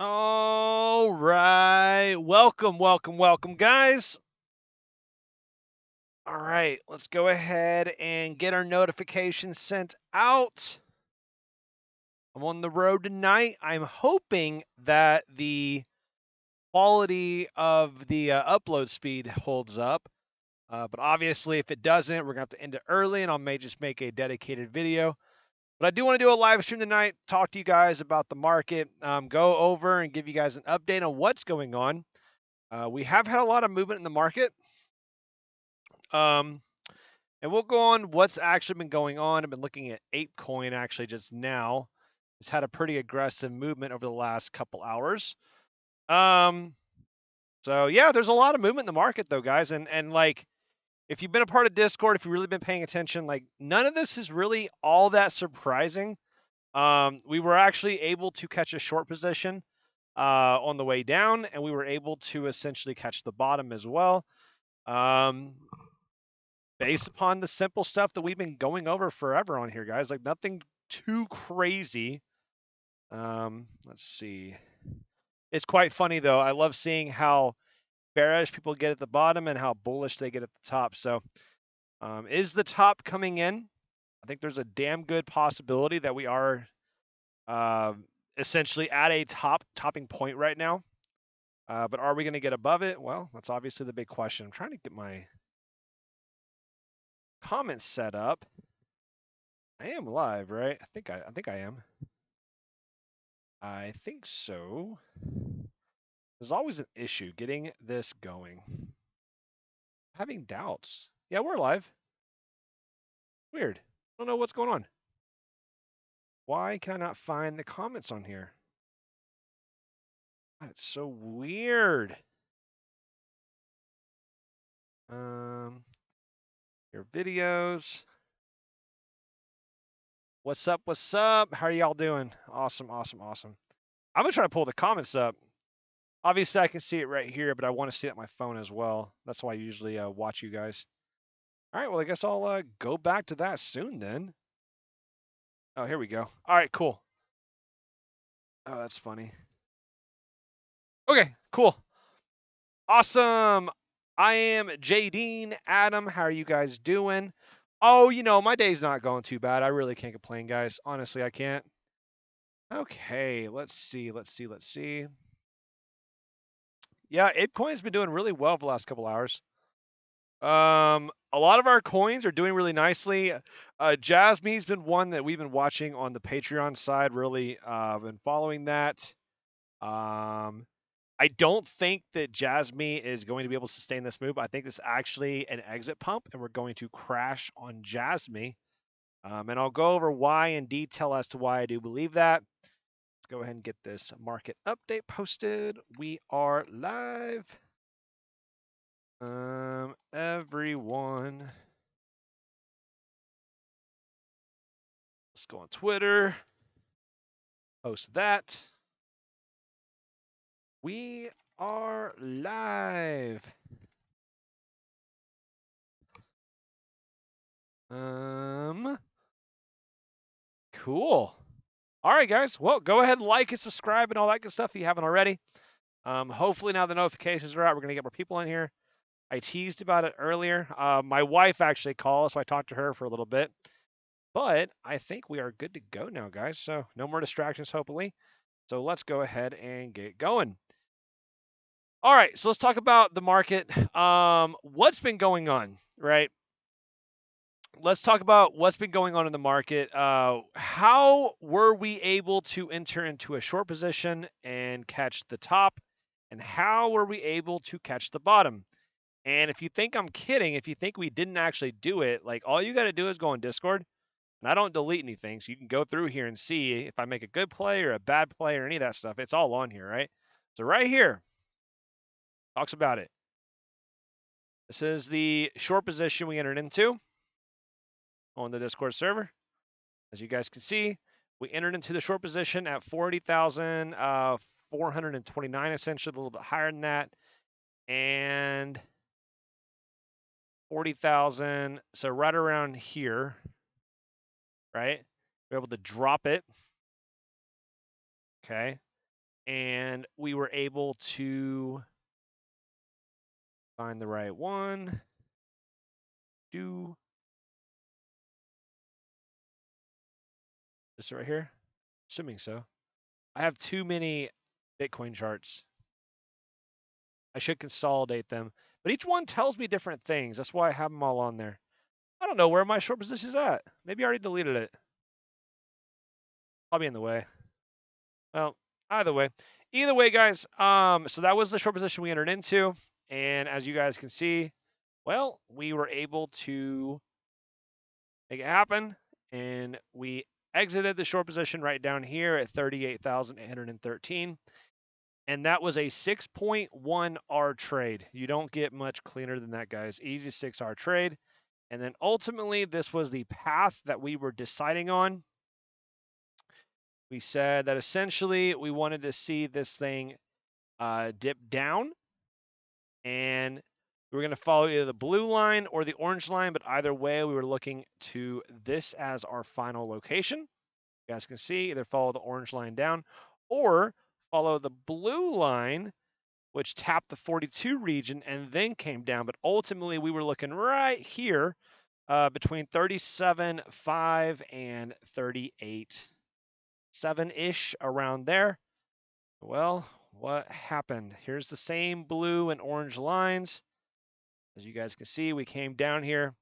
All right. Welcome, guys. All right. Let's go ahead and get our notifications sent out. I'm on the road tonight. I'm hoping that the quality of the upload speed holds up. But obviously, if it doesn't, we're going to have to end it early, and I may just make a dedicated video. But I do want to do a live stream tonight, talk to you guys about the market, go over and give you guys an update on what's going on. We have had a lot of movement in the market. Um, and we'll go on what's actually been going on. I've been looking at ApeCoin actually just now. It's had a pretty aggressive movement over the last couple hours. Um, so yeah, there's a lot of movement in the market though, guys. And like if you've been a part of Discord, if you've really been paying attention, like none of this is really all that surprising. We were actually able to catch a short position on the way down, and we were able to essentially catch the bottom as well. Um, based upon the simple stuff that we've been going over forever on here, guys. Like nothing too crazy. Let's see. It's quite funny though. I love seeing how bearish people get at the bottom and how bullish they get at the top. So, is the top coming in? I think there's a damn good possibility that we are essentially at a topping point right now. But are we going to get above it? Well, that's obviously the big question. I'm trying to get my comments set up. I am live, right? I think I am. I think so. There's always an issue getting this going. Having doubts. Yeah, we're live. Weird. I don't know what's going on. Why can I not find the comments on here? God, it's so weird. Your videos. What's up? What's up? How are y'all doing? Awesome. I'm gonna try to pull the comments up. Obviously, I can see it right here, but I want to see it on my phone as well. That's why I usually watch you guys. All right, well, I guess I'll go back to that soon then. Oh, here we go. All right, cool. Oh, that's funny. Okay, cool. Awesome. I am Jadine. Adam, how are you guys doing? Oh, my day's not going too bad. I really can't complain, guys. Honestly, I can't. Okay, let's see. Yeah, ApeCoin's been doing really well for the last couple hours. A lot of our coins are doing really nicely. Jasmine's been one that we've been watching on the Patreon side, really been following that. I don't think that Jasmine is going to be able to sustain this move. I think this is actually an exit pump, and we're going to crash on Jasmine. And I'll go over why in detail as to why I do believe that. Let's go ahead and get this market update posted. We are live. Everyone. Let's go on Twitter. Post that. We are live. Cool. All right, guys. Well, go ahead and like and subscribe and all that good stuff if you haven't already. Hopefully now the notifications are out. We're gonna get more people in here. I teased about it earlier. My wife actually called, so I talked to her for a little bit. But I think we are good to go now, guys. So no more distractions, hopefully. So let's go ahead and get going. All right, so let's talk about the market. What's been going on, right? Let's talk about what's been going on in the market. How were we able to enter into a short position and catch the top? And how were we able to catch the bottom? And if you think I'm kidding, if you think we didn't actually do it, like all you got to do is go on Discord. And I don't delete anything, so you can go through here and see if I make a good play or a bad play or any of that stuff. It's all on here, right? So right here talks about it. This is the short position we entered into on the Discord server. As you guys can see, we entered into the short position at 40,429, essentially a little bit higher than that. And 40,000, so right around here, right? We're able to drop it. Okay. and we were able to find the right one. This right here? Assuming so. I have too many Bitcoin charts. I should consolidate them. But each one tells me different things. That's why I have them all on there. I don't know where my short position is at. Maybe I already deleted it. I'll be in the way. Well, either way. Either way, guys, so that was the short position we entered into. And as you guys can see, well, we were able to make it happen. And we exited the short position right down here at 38,813. And that was a 6.1 R trade. You don't get much cleaner than that, guys. Easy 6 R trade. And then ultimately, this was the path that we were deciding on. We said that essentially we wanted to see this thing dip down. And we were going to follow either the blue line or the orange line. But either way, we were looking to this as our final location. You guys can see either follow the orange line down or follow the blue line, which tapped the 42 region and then came down. But ultimately, we were looking right here between 37.5 and 38.7-ish, around there. Well, what happened? Here's the same blue and orange lines. As you guys can see, we came down here,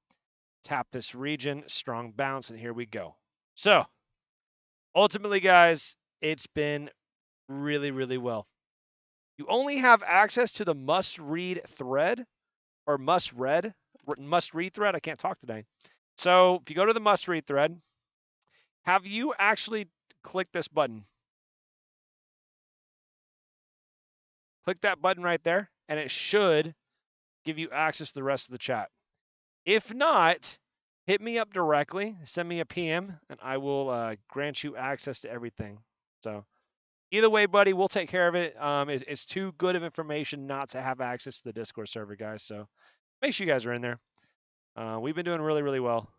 tapped this region, strong bounce, and here we go. So ultimately, guys, it's been really, really well. You only have access to the must-read thread, or must-read thread. I can't talk today. So if you go to the must-read thread, have you actually clicked this button? Click that button right there, and it should give you access to the rest of the chat. If not, hit me up directly, send me a PM, and I will grant you access to everything. So either way, buddy, we'll take care of it. It's too good of information not to have access to the Discord server, guys. So make sure you guys are in there. We've been doing really, really well.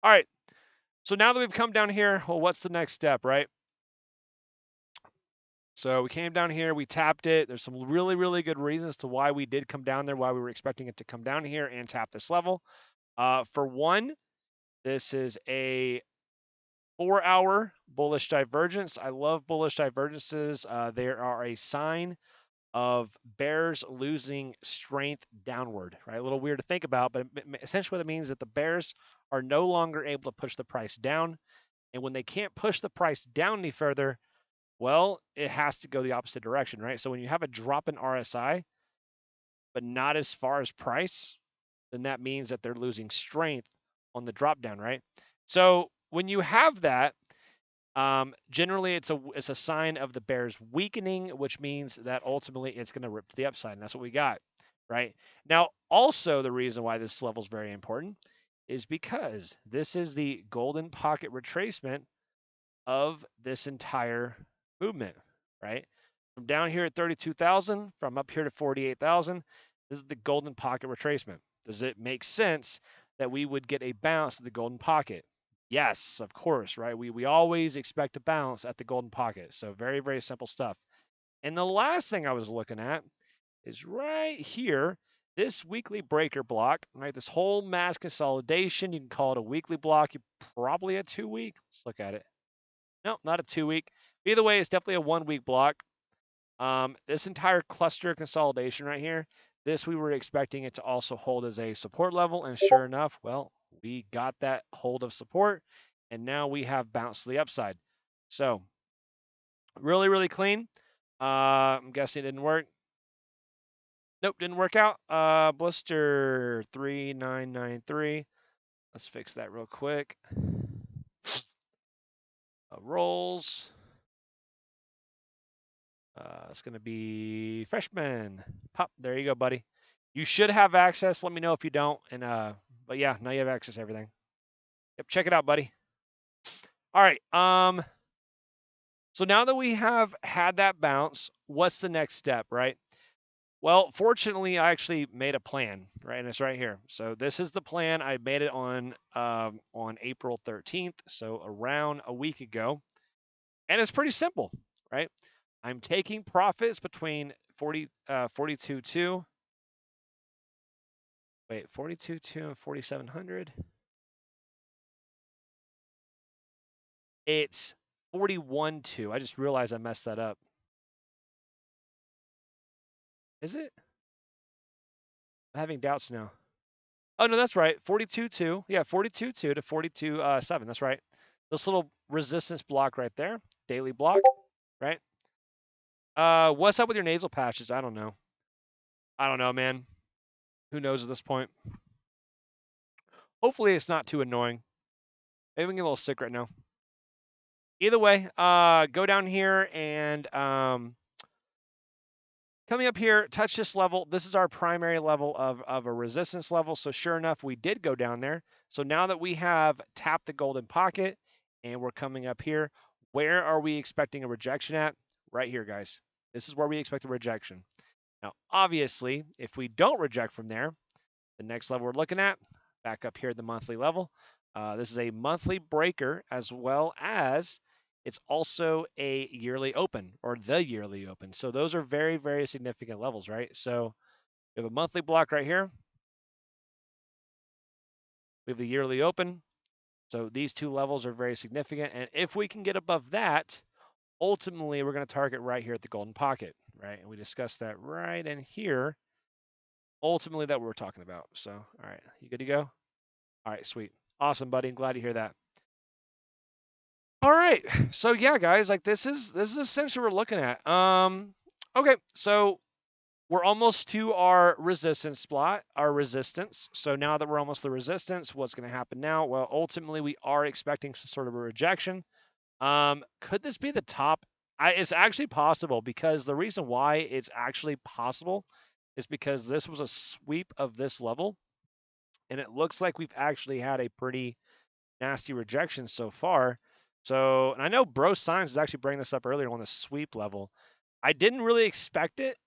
All right. So now that we've come down here, well, what's the next step, right? So we came down here, we tapped it. There's some really, really good reasons to why we did come down there, why we were expecting it to come down here and tap this level. For one, this is a 4-hour bullish divergence. I love bullish divergences. They are a sign of bears losing strength downward, right? A little weird to think about, but essentially what it means is that the bears are no longer able to push the price down. And when they can't push the price down any further, well, it has to go the opposite direction, right? So when you have a drop in RSI, but not as far as price, then that means that they're losing strength on the drop down, right? So when you have that, generally it's a sign of the bears weakening, which means that ultimately it's going to rip to the upside, and that's what we got, right? Now, also the reason why this level is very important is because this is the golden pocket retracement of this entire movement, right? From down here at 32,000, from up here to 48,000, this is the golden pocket retracement. Does it make sense that we would get a bounce at the golden pocket? Yes, of course, right? We always expect a bounce at the golden pocket. So very, very simple stuff. And the last thing I was looking at is right here, this weekly breaker block, right? This whole mass consolidation, you can call it a weekly block, you probably a 2-week. Let's look at it. No, not a 2-week. Either way, it's definitely a 1-week block. This entire cluster consolidation right here, this we were expecting it to also hold as a support level, and sure enough, well, we got that hold of support, and now we have bounced to the upside. So really, really clean. I'm guessing it didn't work. Nope, didn't work out. Blister 3993. Let's fix that real quick. Rolls. It's going to be freshman. Pop. There you go, buddy. You should have access. Let me know if you don't. And but yeah, now you have access to everything. Yep, check it out, buddy. All right. So now that we have had that bounce, what's the next step, right? Well, fortunately, I actually made a plan, right? And it's right here. So this is the plan. I made it on April 13th, so around a week ago. And it's pretty simple, right? I'm taking profits between 42.2. Wait, 42.2 and 4,700. It's 41.2. I just realized I messed that up. Is it? I'm having doubts now. Oh, no, that's right. 42.2. Yeah, 42.2 to 42.7. That's right. This little resistance block right there. Daily block, right? What's up with your nasal patches? I don't know. I don't know, man. Who knows at this point? Hopefully it's not too annoying. Maybe we can get a little sick right now. Either way, go down here and coming up here, touch this level. This is our primary level of a resistance level. So sure enough, we did go down there. So now that we have tapped the golden pocket and we're coming up here, where are we expecting a rejection at? Right here, guys. This is where we expect a rejection. Now, obviously, if we don't reject from there, the next level we're looking at, back up here at the monthly level, this is a monthly breaker as well as it's also a yearly open or the yearly open. So those are very, very significant levels, right? So we have a monthly block right here. We have the yearly open. So these two levels are very significant. And if we can get above that, ultimately we're going to target right here at the golden pocket, right? And we discussed that right in here. Ultimately, that we're talking about. So, all right, you good to go? All right, sweet. Awesome, buddy. I'm glad to hear that. All right. So yeah, guys, like this is essentially what we're looking at. Okay, so we're almost to our resistance spot, our resistance. So now that we're almost the resistance, what's going to happen now? Well, ultimately we are expecting some sort of a rejection. Could this be the top? It's actually possible because the reason why it's actually possible is because this was a sweep of this level. And it looks like we've actually had a pretty nasty rejection so far. So, and I know Bro Science is actually bringing this up earlier on the sweep level. I didn't really expect it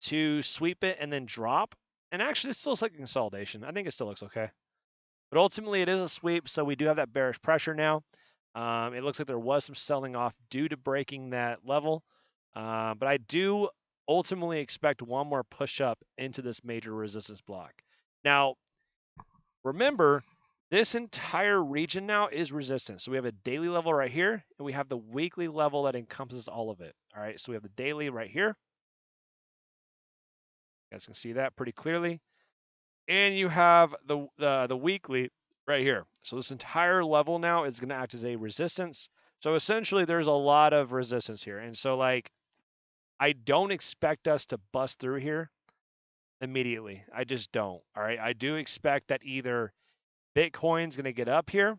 to sweep it and then drop. And actually, it still looks like a consolidation. I think it still looks okay. But ultimately, it is a sweep, so we do have that bearish pressure now. It looks like there was some selling off due to breaking that level. But I do ultimately expect one more push up into this major resistance block. Now, remember, this entire region now is resistance. So we have a daily level right here, and we have the weekly level that encompasses all of it. All right, so we have the daily right here. You guys can see that pretty clearly. And you have the weekly right here. So this entire level now is going to act as a resistance. So essentially, there's a lot of resistance here. And so, like, I don't expect us to bust through here immediately. I just don't. All right, I do expect that either Bitcoin's going to get up here,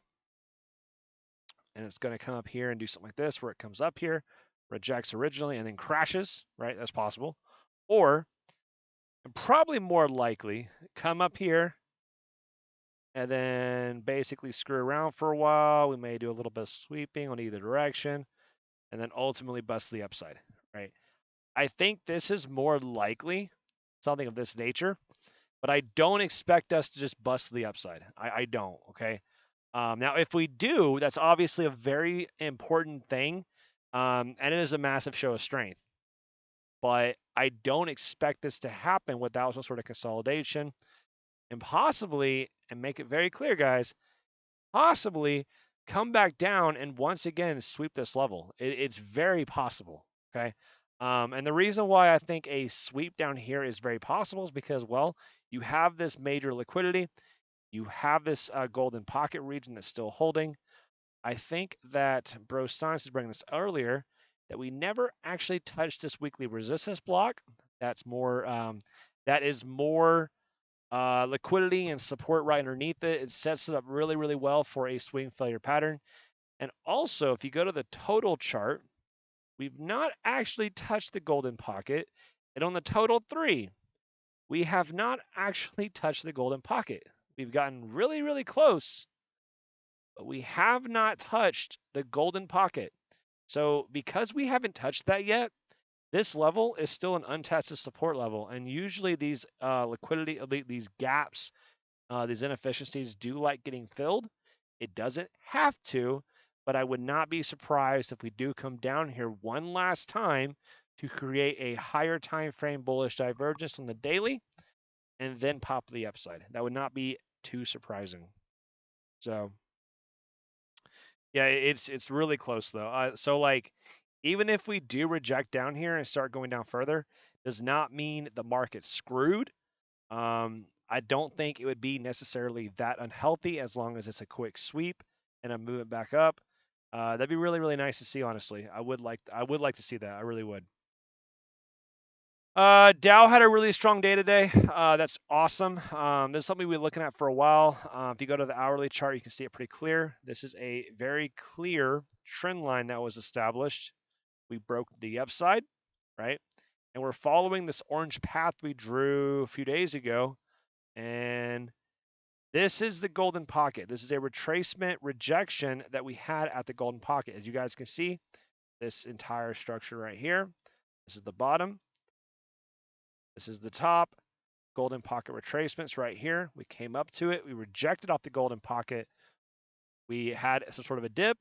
and it's going to come up here and do something like this, where it comes up here, rejects originally, and then crashes, right? That's possible. Or, and probably more likely, come up here, and then basically screw around for a while. We may do a little bit of sweeping on either direction, and then ultimately bust the upside, right? I think this is more likely something of this nature, but I don't expect us to just bust the upside. I don't, okay? Now, if we do, that's obviously a very important thing, and it is a massive show of strength. But I don't expect this to happen without some sort of consolidation, and possibly, and make it very clear, guys, possibly come back down and once again sweep this level. It's very possible, okay? And the reason why I think a sweep down here is very possible is because, well, you have this major liquidity. You have this golden pocket region that's still holding. I think that Bro Science is bringing this earlier, that we never actually touched this weekly resistance block. That's more, that is more liquidity and support right underneath it. It sets it up really, really well for a swing failure pattern. And also, if you go to the total chart, we've not actually touched the golden pocket. And on the total 3, we have not actually touched the golden pocket. We've gotten really, really close, but we have not touched the golden pocket. So because we haven't touched that yet, this level is still an untested support level. And usually these liquidity, these gaps, these inefficiencies do like getting filled. It doesn't have to, but I would not be surprised if we do come down here one last time to create a higher time frame bullish divergence on the daily and then pop the upside. That would not be too surprising. So yeah, it's really close though. So like, even if we do reject down here and start going down further, does not mean the market's screwed. I don't think it would be necessarily that unhealthy as long as it's a quick sweep and a movement back up. That'd be really, really nice to see. Honestly, I would like to see that. I really would. Dow had a really strong day today. That's awesome. This is something we've been looking at for a while. If you go to the hourly chart, you can see it pretty clear. This is a very clear trend line that was established. We broke the upside, right? And we're following this orange path we drew a few days ago. And this is the golden pocket. This is a retracement rejection that we had at the golden pocket. As you guys can see, this entire structure right here. This is the bottom. This is the top. Golden pocket retracements right here. We came up to it. We rejected off the golden pocket. We had some sort of a dip.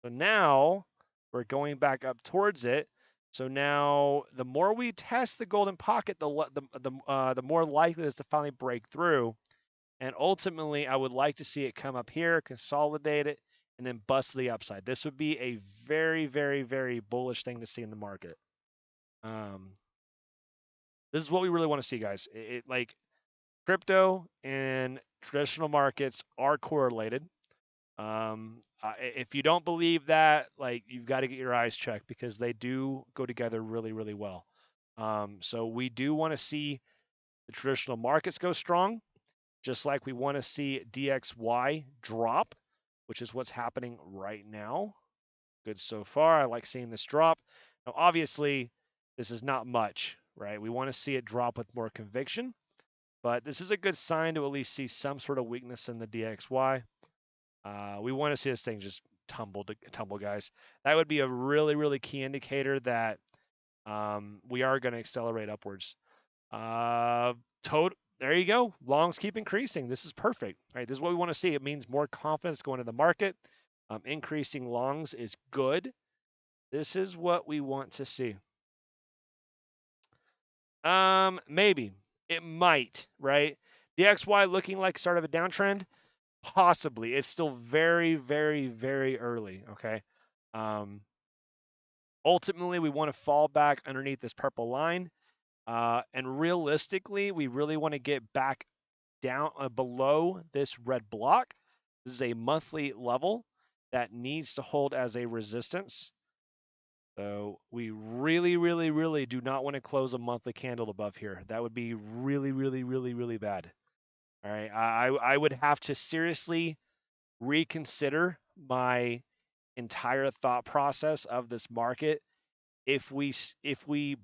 So now we're going back up towards it. So now the more we test the golden pocket, the more likely it is to finally break through. And ultimately, I would like to see it come up here, consolidate it, and then bust the upside. This would be a very, very, very bullish thing to see in the market. This is what we really want to see, guys. Like crypto and traditional markets are correlated. If you don't believe that, like you've got to get your eyes checked because they do go together really, really well. So we do want to see the traditional markets go strong, just like we want to see DXY drop, which is what's happening right now. Good so far. I like seeing this drop. Now, obviously, this is not much, right? We want to see it drop with more conviction, but this is a good sign to at least see some sort of weakness in the DXY. We want to see this thing just tumble, guys. That would be a really, really key indicator that we are going to accelerate upwards. There you go. Longs keep increasing. This is perfect. All right, this is what we want to see. It means more confidence going into the market. Increasing longs is good. This is what we want to see. Maybe. It might, right? DXY looking like start of a downtrend. Possibly. It's still very, very, very early, okay? Ultimately, we want to fall back underneath this purple line. And realistically, we really want to get back down below this red block. This is a monthly level that needs to hold as a resistance. So we really, really, really do not want to close a monthly candle above here. That would be really, really, really, really bad. All right. I would have to seriously reconsider my entire thought process of this market if we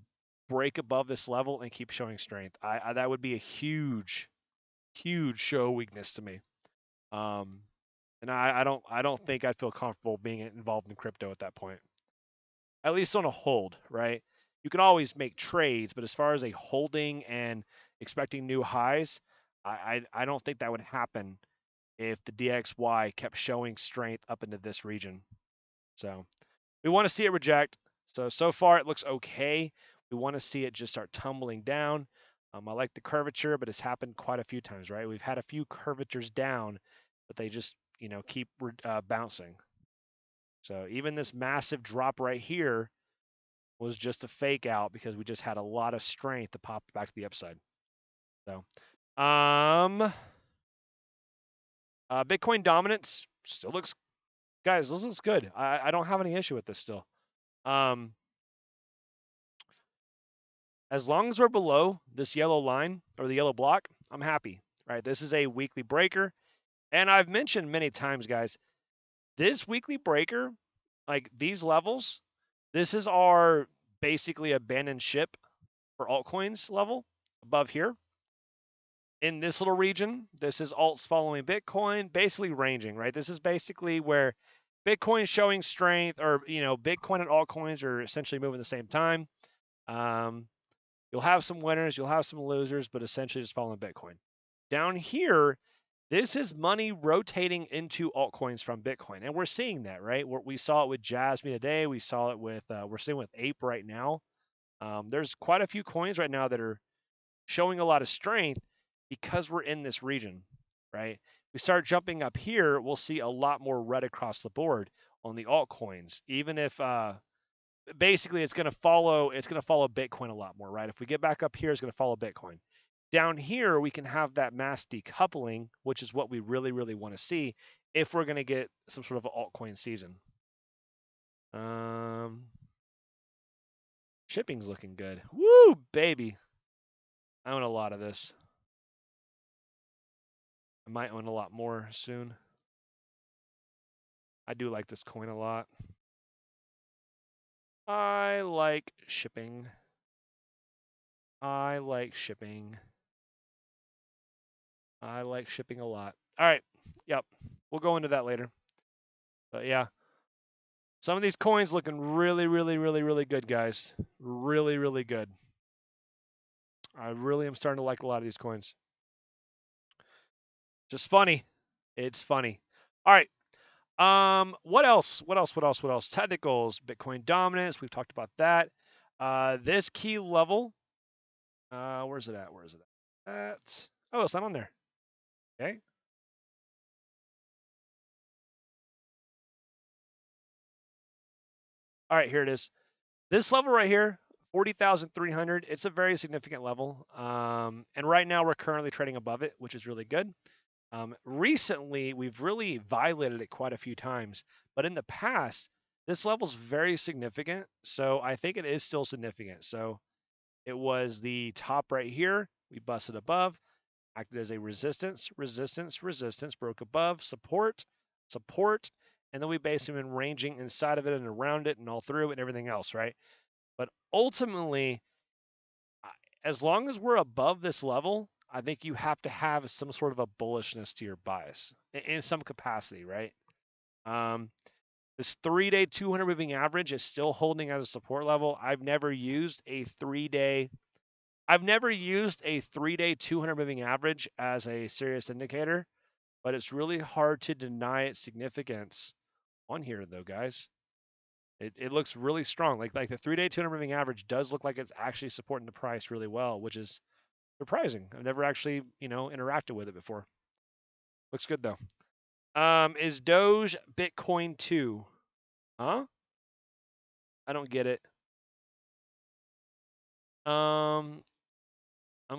break above this level and keep showing strength. That would be a huge show weakness to me. And I don't think I'd feel comfortable being involved in crypto at that point. At least on a hold, right? You can always make trades, but as far as a holding and expecting new highs, I don't think that would happen if the DXY kept showing strength up into this region. So we want to see it reject. So far it looks okay. We want to see it just start tumbling down. I like the curvature, but it's happened quite a few times, right? We've had a few curvatures down, but they just, keep bouncing. So even this massive drop right here was just a fake out because we just had a lot of strength to pop back to the upside. So, Bitcoin dominance still looks, guys, this looks good. I don't have any issue with this still. As long as we're below this yellow line or the yellow block, I'm happy, right? This is a weekly breaker. And I've mentioned many times, guys, this weekly breaker, like these levels, this is our basically abandoned ship for altcoins level above here. In this little region, this is alts following Bitcoin, basically ranging, right? This is basically where Bitcoin is showing strength, or, Bitcoin and altcoins are essentially moving at the same time. You'll have some winners, you'll have some losers, but essentially just following Bitcoin. Down here This is money rotating into altcoins from Bitcoin, and we're seeing that, right? We saw it with Jasmine today. We saw it with we're seeing with Ape right now. There's quite a few coins right now that are showing a lot of strength because we're in this region, right? We start jumping up here, we'll see a lot more red across the board on the altcoins, even if basically it's going to follow Bitcoin a lot more, right? If we get back up here, it's going to follow Bitcoin. Down here, we can have that mass decoupling, which is what we really, really want to see if we're going to get some sort of an altcoin season. Shipping's looking good. Woo, baby. I own a lot of this. I might own a lot more soon. I do like this coin a lot. I like shipping. I like shipping. I like shipping a lot. All right. Yep. We'll go into that later. But yeah. Some of these coins looking really, really, really, really good, guys. Really, really good. I really am starting to like a lot of these coins. Just funny. It's funny. All right. What else? What else? What else? What else? Technicals, Bitcoin dominance. We've talked about that. This key level. Where's it at? Where is it at? Oh, it's not on there. Okay. All right, here it is. This level right here, 40,300. It's a very significant level. And right now we're currently trading above it, which is really good. Recently, we've really violated it quite a few times, but in the past, this level's very significant. So I think it is still significant. So it was the top right here. We busted above, acted as a resistance, resistance, resistance, broke above, support, support, and then we basically been ranging inside of it and around it and all through it and everything else, right? But ultimately, as long as we're above this level, I think you have to have some sort of a bullishness to your bias in some capacity, right? This 3-day 200 moving average is still holding as a support level. I've never used a 3-day 200 moving average as a serious indicator, but it's really hard to deny its significance on here though, guys. It looks really strong. Like the 3-day 200 moving average does look like it's actually supporting the price really well, which is surprising. I've never actually, interacted with it before. Looks good though. Is Doge Bitcoin 2? Huh? I don't get it. I'm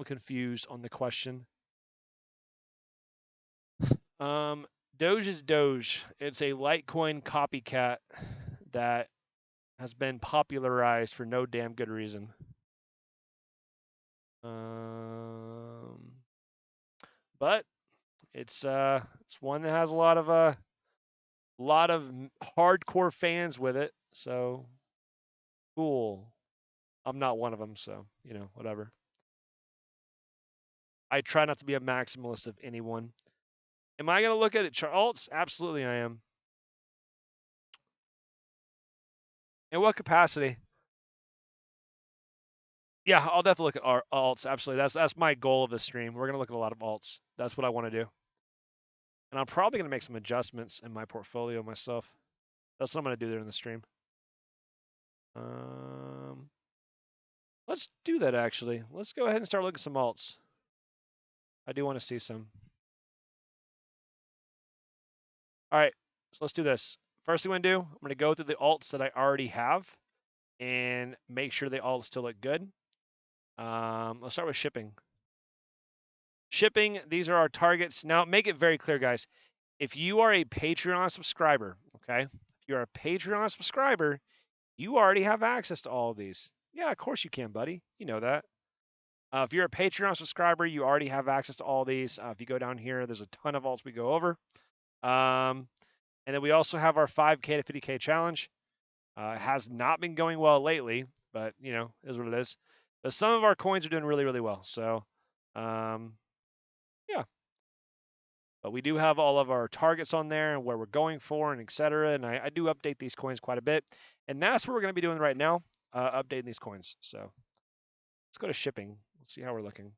confused on the question. Doge is Doge. It's a Litecoin copycat that has been popularized for no damn good reason. But it's one that has a lot of hardcore fans with it. So cool. I'm not one of them, so whatever. I try not to be a maximalist of anyone. Am I going to look at it alts? Absolutely, I am. In what capacity? Yeah, I'll definitely look at our alts. Absolutely, that's my goal of the stream. We're going to look at a lot of alts. That's what I want to do. And I'm probably going to make some adjustments in my portfolio myself. That's what I'm going to do there in the stream. Let's do that, actually. Let's go ahead and start looking at some alts. I do want to see some. All right, so let's do this. First thing I'm going to do, I'm going to go through the alts that I already have and make sure they all still look good. Let's start with shipping. Shipping, these are our targets. Now, make it very clear, guys. If you are a Patreon subscriber, okay? If you're a Patreon subscriber, you already have access to all of these. Yeah, of course you can, buddy. You know that. If you're a Patreon subscriber, you already have access to all these. If you go down here, there's a ton of alts we go over. And then we also have our 5K to 50K challenge. Has not been going well lately, but, is what it is. But some of our coins are doing really, really well. So, yeah. But we do have all of our targets on there and where we're going for and et cetera. And I do update these coins quite a bit. And that's what we're going to be doing right now, updating these coins. So let's go to shipping. Let's see how we're looking.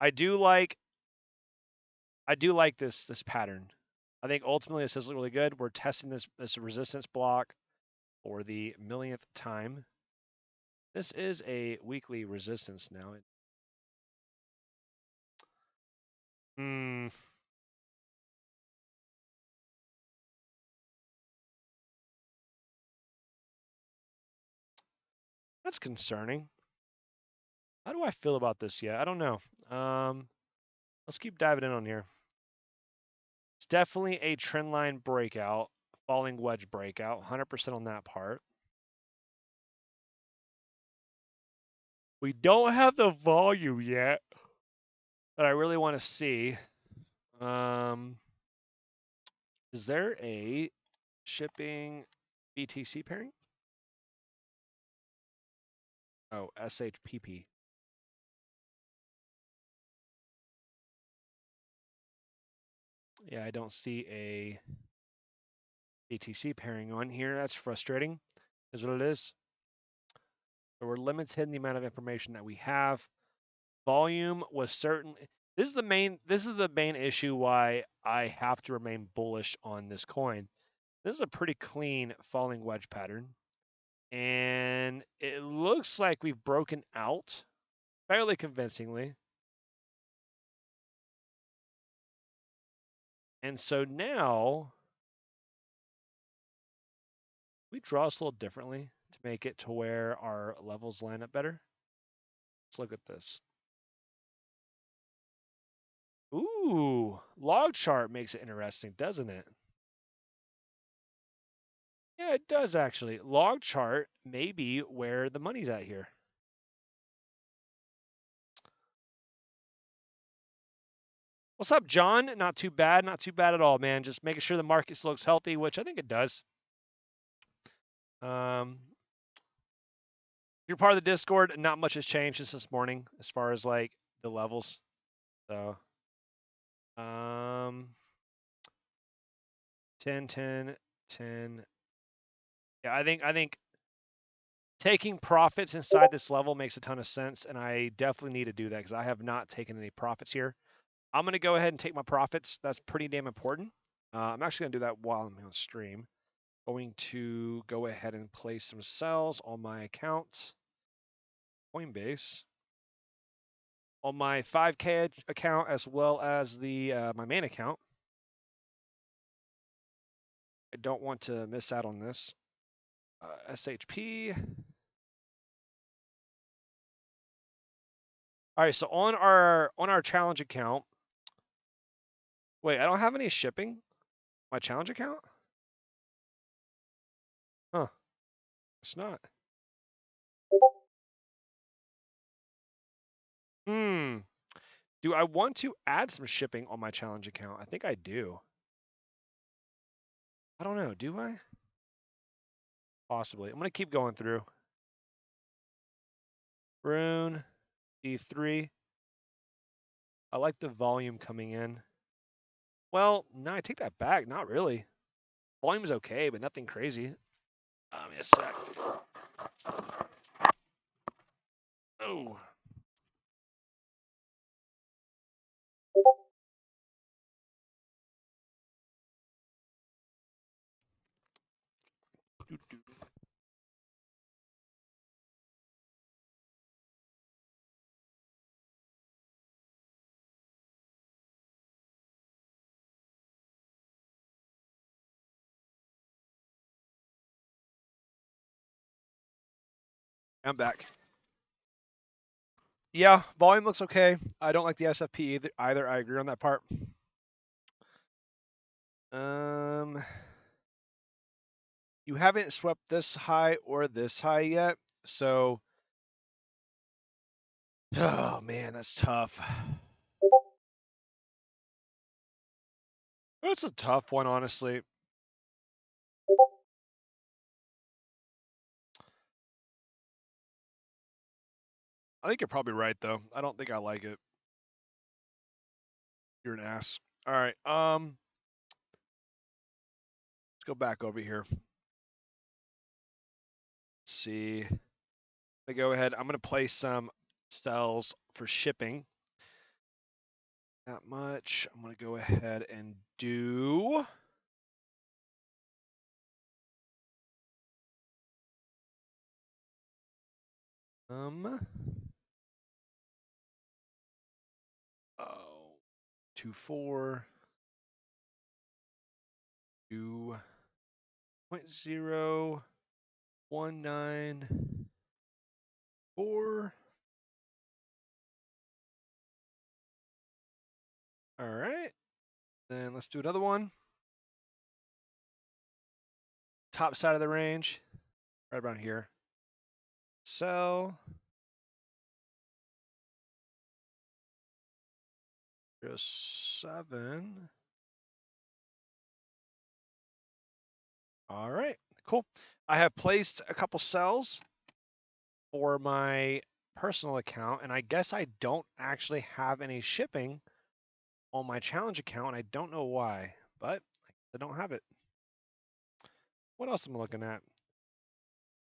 I do like I do like this pattern. I think ultimately this is really good. We're testing this resistance block for the millionth time. This is a weekly resistance now. Hmm. That's concerning. How do I feel about this yet? I don't know. Let's keep diving in on here. It's definitely a trend line breakout, falling wedge breakout, 100% on that part. We don't have the volume yet that I really want to see. Is there a shipping BTC pairing? Oh, SHPP. Yeah, I don't see a BTC pairing on here. That's frustrating. Is what it is. So we're limited in the amount of information that we have. Volume was certainly this is the main issue why I have to remain bullish on this coin. This is a pretty clean falling wedge pattern. And it looks like we've broken out fairly convincingly. And so now we draw this a little differently to make it to where our levels line up better. Let's look at this. Ooh, log chart makes it interesting, doesn't it? Yeah, it does actually. Log chart may be where the money's at here. What's up, John? Not too bad. Not too bad at all, man. Just making sure the market looks healthy, which I think it does. If you're part of the Discord, not much has changed since this morning as far as like the levels. So 10, 10, 10. Yeah, I think taking profits inside this level makes a ton of sense, and I definitely need to do that because I have not taken any profits here. I'm going to go ahead and take my profits. That's pretty damn important. I'm actually going to do that while I'm on stream. Going to go ahead and place some sells on my account, Coinbase, on my 5K account as well as the my main account. I don't want to miss out on this. SHP. All right, so on our challenge account. Wait, I don't have any shipping. My challenge account? Huh. It's not. Do I want to add some shipping on my challenge account? I think I do. I don't know. Do I? Possibly. I'm going to keep going through. Rune, D3. I like the volume coming in. Well, no, I take that back. Not really. Volume is okay, but nothing crazy. Give me a sec. Oh. I'm back. Yeah, volume looks okay. I don't like the SFP either. I agree on that part. You haven't swept this high or this high yet, so oh man, that's tough. That's a tough one, honestly. I think you're probably right, though. I don't think I like it. You're an ass. All right. Let's go back over here. Let's see. I'm gonna go ahead. I'm gonna place some sells for shipping. that much. I'm going to go ahead and do... Oh, 24, 2.01944. All right. Then let's do another one. Top side of the range, right around here. Sell. 07. All right, cool. I have placed a couple sells for my personal account, and I guess I don't actually have any shipping on my challenge account, and I don't know why, but I don't have it. What else am I looking at?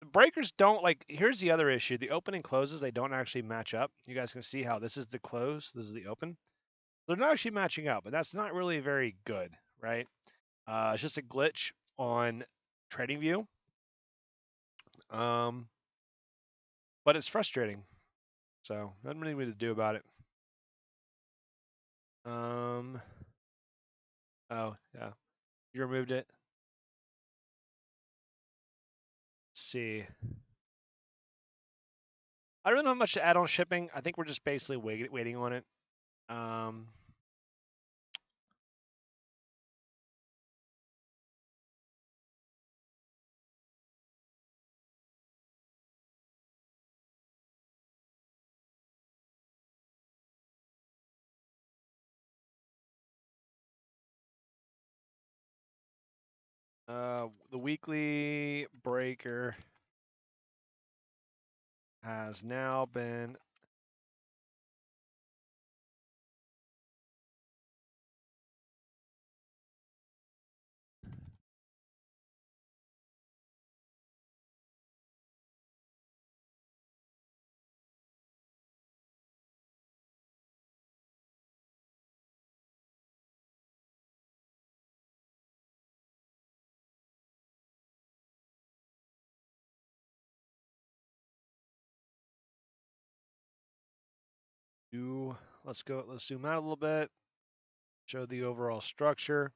The breakers don't, like, here's the other issue. The open and closes, they don't actually match up. You guys can see how this is the close, this is the open. They're not actually matching up, and that's not really very good, right? It's just a glitch on TradingView. But it's frustrating. So nothing really to do about it. Oh yeah, you removed it. Let's see. I don't know how much to add on shipping. I think we're just basically waiting on it. The weekly breaker has now been let's zoom out a little bit. Show the overall structure.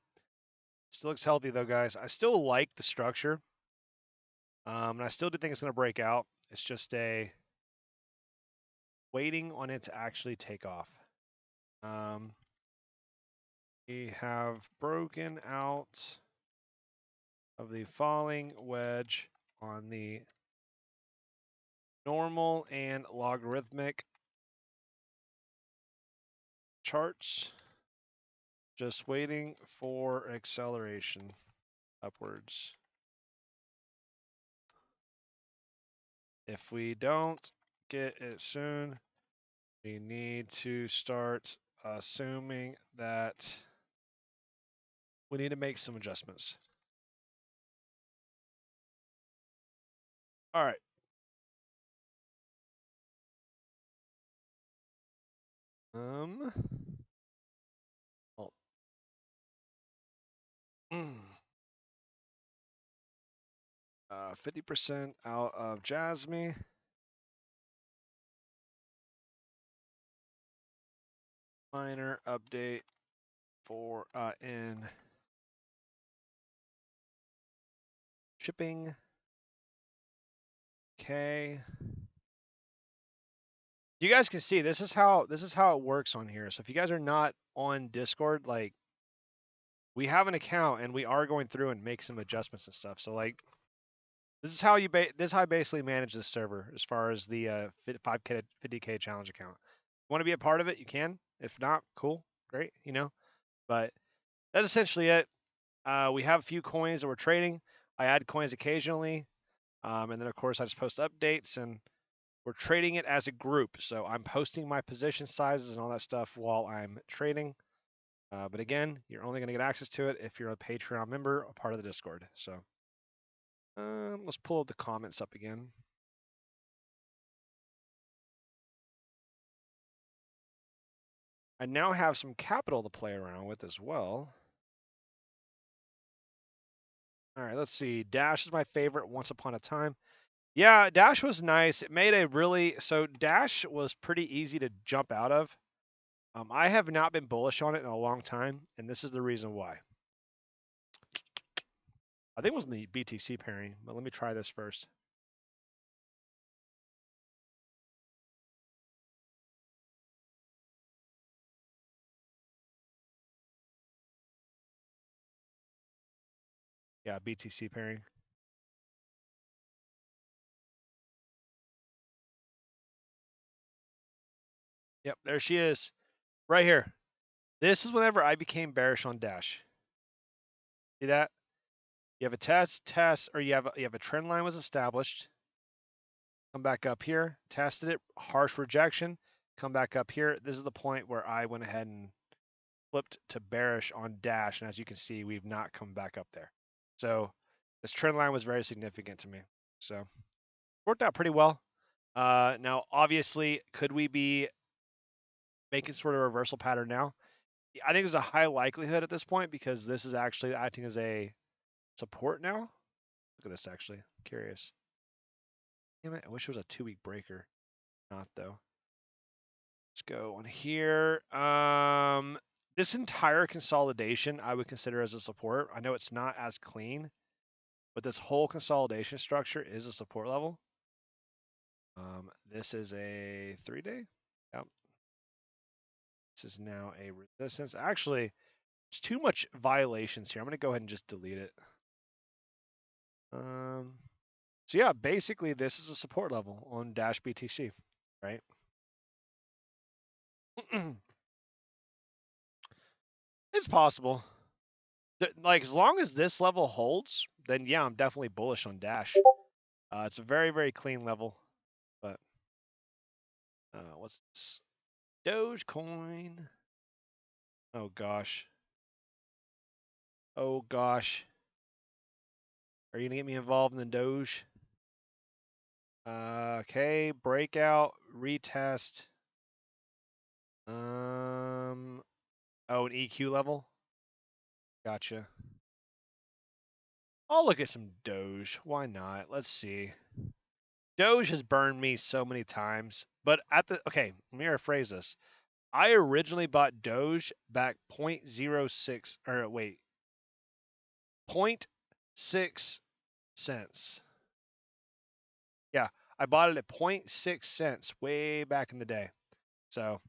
Still looks healthy though, guys. I still like the structure. And I still do think it's going to break out. It's just waiting on it to actually take off. We have broken out of the falling wedge on the normal and logarithmic charts. Just waiting for acceleration upwards. If we don't get it soon, we need to start assuming that we need to make some adjustments. All right. Well, 50% out of Jasmine. Minor update for in shipping. Okay. You guys can see this is how it works on here. So if you guys are not on Discord, like, we have an account and we are going through and make some adjustments and stuff. So like, this is how you I basically manage this server as far as the 5K to 50K challenge account. You want to be a part of it, you can. If not, cool, great, you know. But that's essentially it. We have a few coins that we're trading. I add coins occasionally, and then of course I just post updates, and we're trading it as a group. So I'm posting my position sizes and all that stuff while I'm trading. But again, you're only going to get access to it if you're a Patreon member, a part of the Discord. So let's pull the comments up again. I now have some capital to play around with as well. All right, let's see. Dash is my favorite once upon a time. Yeah, Dash was nice. It made a really so Dash was pretty easy to jump out of. I have not been bullish on it in a long time, and this is the reason why. I think it was in the BTC pairing, but let me try this first. Yeah, BTC pairing. Yep, there she is. Right here. This is whenever I became bearish on Dash. See that? You have a test, or you have a trend line was established. Come back up here, tested it, harsh rejection. Come back up here. This is the point where I went ahead and flipped to bearish on Dash, and as you can see, we've not come back up there. So this trend line was very significant to me. So worked out pretty well. Now, obviously, could we be making sort of a reversal pattern now? I think there's a high likelihood at this point because this is actually acting as a support now. Look at this, actually. I'm curious. Damn it, I wish it was a 2-week breaker. Not, though. Let's go on here. This entire consolidation I would consider as a support. I know it's not as clean, but this whole consolidation structure is a support level. This is a 3-day. Yep. This is now a resistance. Actually, there's too much violations here. I'm going to go ahead and just delete it. So yeah, basically this is a support level on Dash BTC, right? It's possible. Like, as long as this level holds, then yeah, I'm definitely bullish on Dash. It's a very, very clean level. But what's this? Dogecoin. Oh gosh. Oh gosh. Are you gonna get me involved in the Doge? Okay, breakout, retest. Oh, an EQ level. Gotcha. I'll look at some Doge. Why not? Let's see. Doge has burned me so many times, but okay, let me rephrase this. I originally bought Doge back 0.06 or wait, 0.6 cents. Yeah, I bought it at 0.6 cents way back in the day. So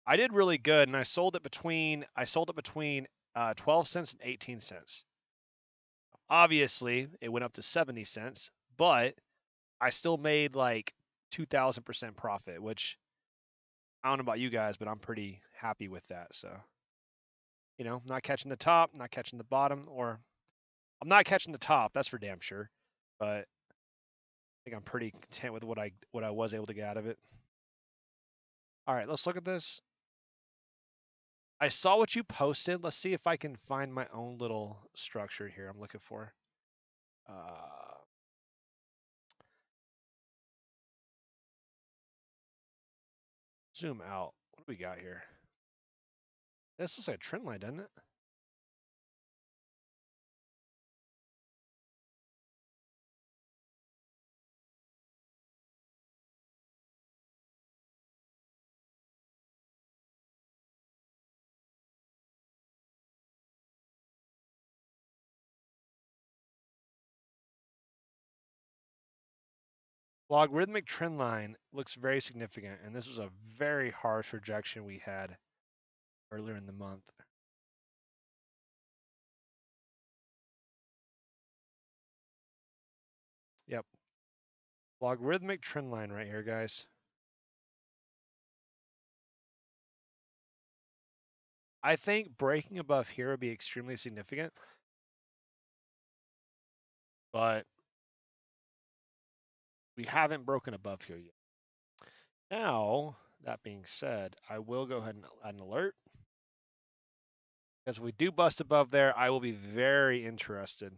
I did really good, and I sold it between 12 cents and 18 cents. Obviously, it went up to 70 cents, but I still made like 2,000% profit, which I don't know about you guys, but I'm pretty happy with that. So, not catching the top, not catching the bottom, or I'm not catching the top, that's for damn sure. But I think I'm pretty content with what I was able to get out of it. All right, let's look at this. I saw what you posted. Let's see if I can find my own little structure here I'm looking for. Zoom out. What do we got here? This looks like a trend line, doesn't it? Logarithmic trend line looks very significant, and this was a very harsh rejection we had earlier in the month. Yep. Logarithmic trend line right here, guys. I think breaking above here would be extremely significant, but we haven't broken above here yet. Now, that being said, I will go ahead and add an alert. Because if we do bust above there, I will be very interested.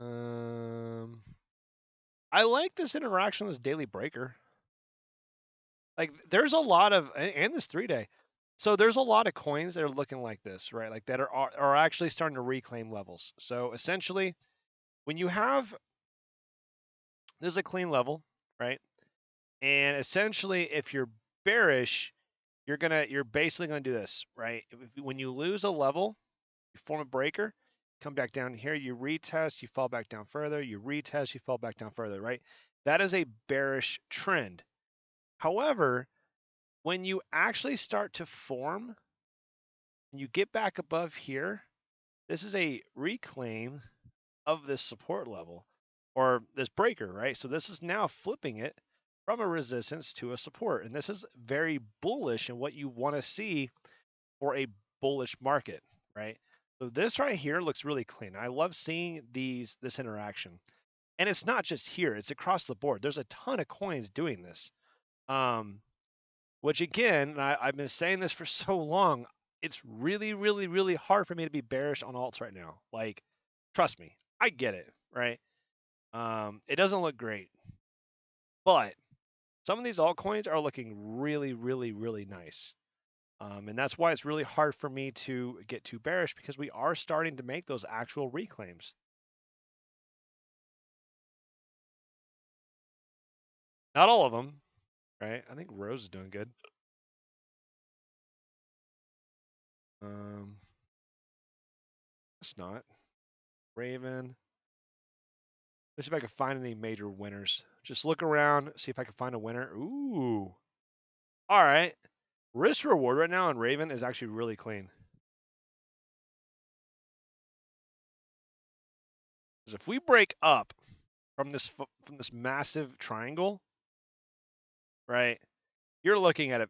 I like this interaction with this daily breaker. Like, there's a lot of and this 3-day. So there's a lot of coins that are looking like this, right? Like that are actually starting to reclaim levels. So essentially, when you have there's a clean level, right? And essentially, if you're bearish, you're basically gonna do this, right? When you lose a level, you form a breaker, come back down here, you retest, you fall back down further, you retest, you fall back down further, right? That is a bearish trend. However, when you actually start to form and you get back above here, this is a reclaim of this support level or this breaker, right? So this is now flipping it from a resistance to a support. And this is very bullish in what you want to see for a bullish market, right? So this right here looks really clean. I love seeing this interaction. And it's not just here, it's across the board. There's a ton of coins doing this. Which again, and I've been saying this for so long, it's really, really, really hard for me to be bearish on alts right now. Like, trust me, I get it, right? It doesn't look great, but some of these altcoins are looking really, really, really nice. And that's why it's really hard for me to get too bearish because we are starting to make those actual reclaims. Not all of them, right? I think Rose is doing good. It's not. Raven. Let's see if I can find any major winners. Just look around, see if I can find a winner. Ooh. All right. Risk reward right now on Raven is actually really clean. Because if we break up from this massive triangle, right, you're looking at a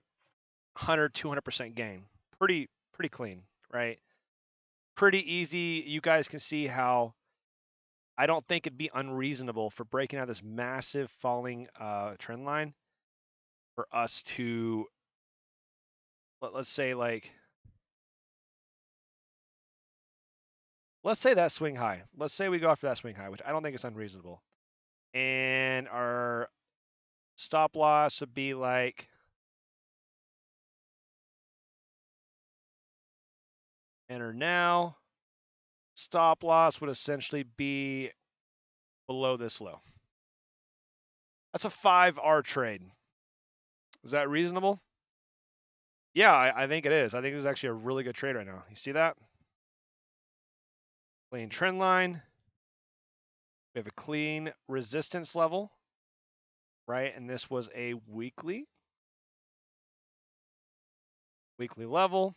100, 200% gain. Pretty clean, right? Pretty easy. You guys can see how I don't think it'd be unreasonable for breaking out this massive falling trend line for us to, let's say that swing high. Let's say we go after that swing high, which I don't think is unreasonable. And our stop loss would be like enter now. Stop loss would essentially be below this low. That's a 5R trade. Is that reasonable? Yeah, I think it is. I think this is actually a really good trade right now. You see that? Clean trend line. We have a clean resistance level, right? And this was a weekly level.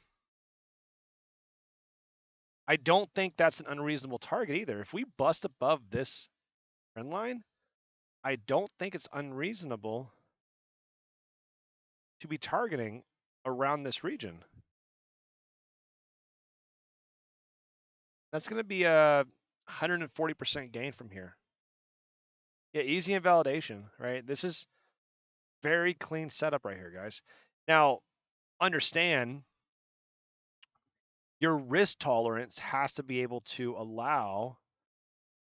I don't think that's an unreasonable target either. If we bust above this trend line, I don't think it's unreasonable to be targeting around this region. That's going to be a 140% gain from here. Yeah, easy invalidation, right? This is very clean setup right here, guys. Now, understand your risk tolerance has to be able to allow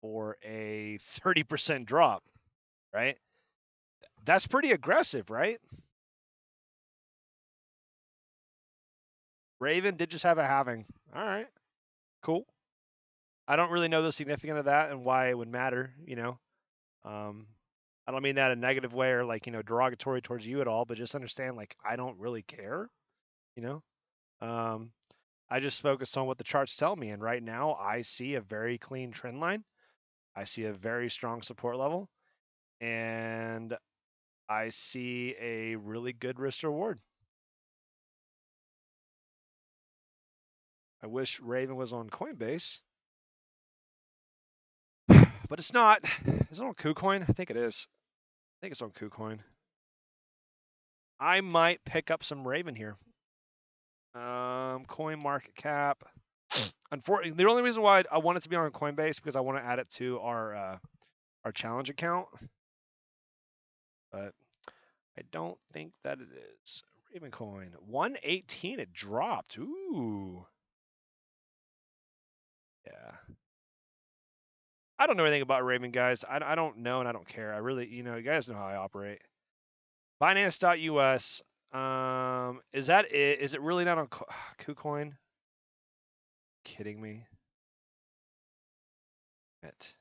for a 30% drop, right? That's pretty aggressive, right? Raven did just have a halving. All right, cool. I don't really know the significance of that and why it would matter, you know. I don't mean that in a negative way or like, you know, derogatory towards you at all, but just understand like I don't really care, you know. I just focus on what the charts tell me, and right now I see a very clean trend line. I see a very strong support level, and I see a really good risk reward. I wish Raven was on Coinbase, but it's not. Is it on KuCoin? I think it is. I think it's on KuCoin. I might pick up some Raven here. Coin market cap. Unfortunately, the only reason why I want it to be on Coinbase because I want to add it to our challenge account, but I don't think that it is. Raven coin 118. It dropped. Ooh, yeah. I don't know anything about Raven, guys. I don't know and I don't care. I really, you know, you guys know how I operate. Binance.us. Is that it? Is it really not on KuCoin? Kidding me? It.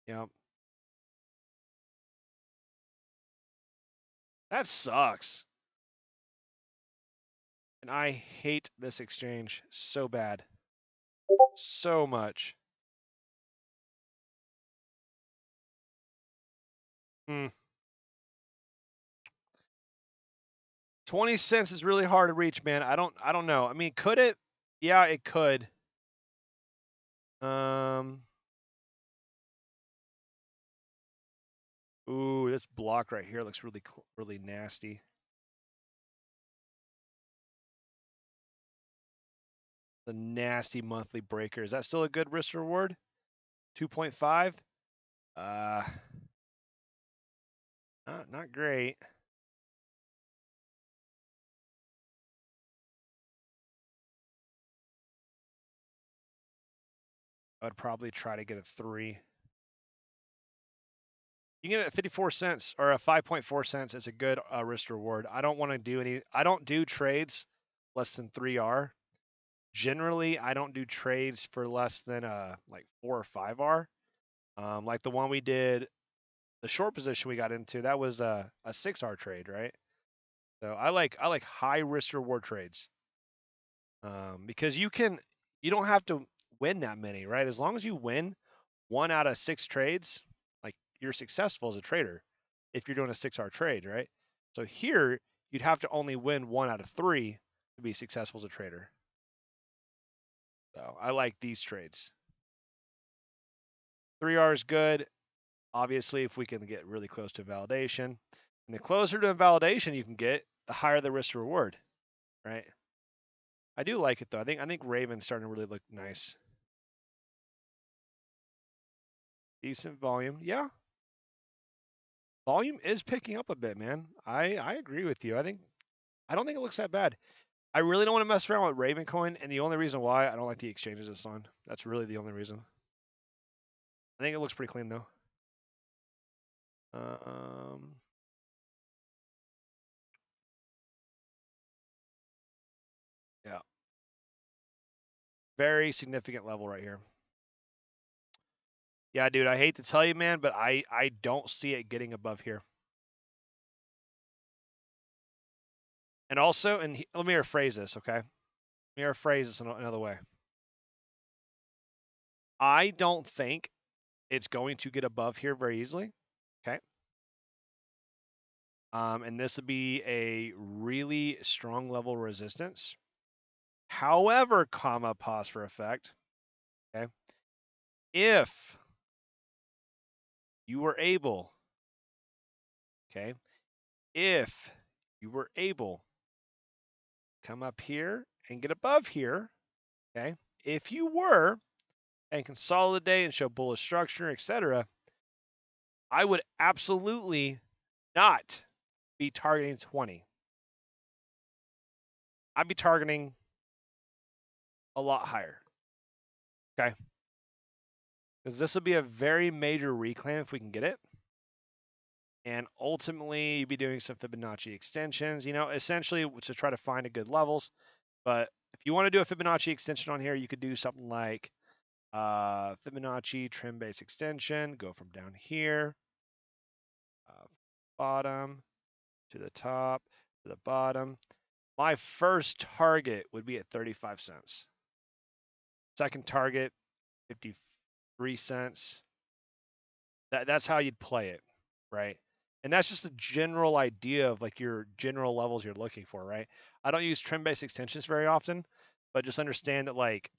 Yep. That sucks. And I hate this exchange so bad. So much. 20 cents is really hard to reach, man. I don't know. I mean, could it? Yeah, it could. Ooh, this block right here looks really nasty. The nasty monthly breaker. Is that still a good risk reward? 2.5? Not great. I would probably try to get a 3. You can get it at 54 cents or a 5.4 cents. It's a good risk reward. I don't want to do any. I don't do trades less than 3R. Generally, I don't do trades for less than like 4 or 5R. Like the one we did, the short position we got into, that was a 6R trade, right? So I like high risk reward trades. Because you don't have to win that many, right? As long as you win 1 out of 6 trades, like you're successful as a trader if you're doing a 6R trade, right? So here you'd have to only win 1 out of 3 to be successful as a trader. So I like these trades. 3R is good. Obviously, if we can get really close to validation, and the closer to validation you can get, the higher the risk reward, right? I do like it though. I think Raven's starting to really look nice. Decent volume, yeah. Volume is picking up a bit, man. I agree with you. I don't think it looks that bad. I really don't want to mess around with Ravencoin, and the only reason why I don't like the exchanges it's on. That's really the only reason. I think it looks pretty clean though. Yeah. Very significant level right here. Yeah, dude, I hate to tell you, man, but I don't see it getting above here. And also, let me rephrase this, okay? Let me rephrase this another way. I don't think it's going to get above here very easily, okay? And this would be a really strong level resistance. However, pause for effect, okay? If you were able, okay? If you were able to come up here and get above here, okay? If you were, and consolidate and show bullish structure, etc., I would absolutely not be targeting 20. I'd be targeting a lot higher. Okay. Because this would be a very major reclaim if we can get it. And ultimately, you'd be doing some Fibonacci extensions, essentially to try to find a good levels. But if you want to do a Fibonacci extension on here, you could do something like Fibonacci trim base extension, go from down here, bottom to the top, to the bottom. My first target would be at 35 cents. Second target, 53 cents. That's how you'd play it, right? And that's just a general idea of like your general levels you're looking for, right? I don't use trim-based extensions very often, but just understand that like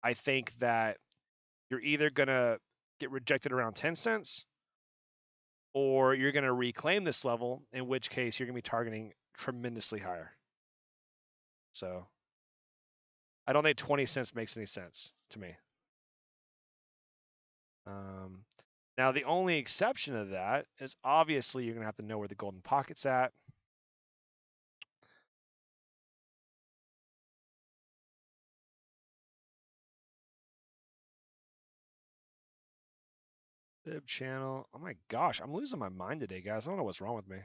I think that you're either gonna get rejected around 10 cents or you're gonna reclaim this level, in which case you're gonna be targeting tremendously higher. So I don't think 20 cents makes any sense to me. Now, the only exception to that is obviously you're going to have to know where the golden pocket's at. Fib channel. Oh my gosh, I'm losing my mind today, guys. I don't know what's wrong with me.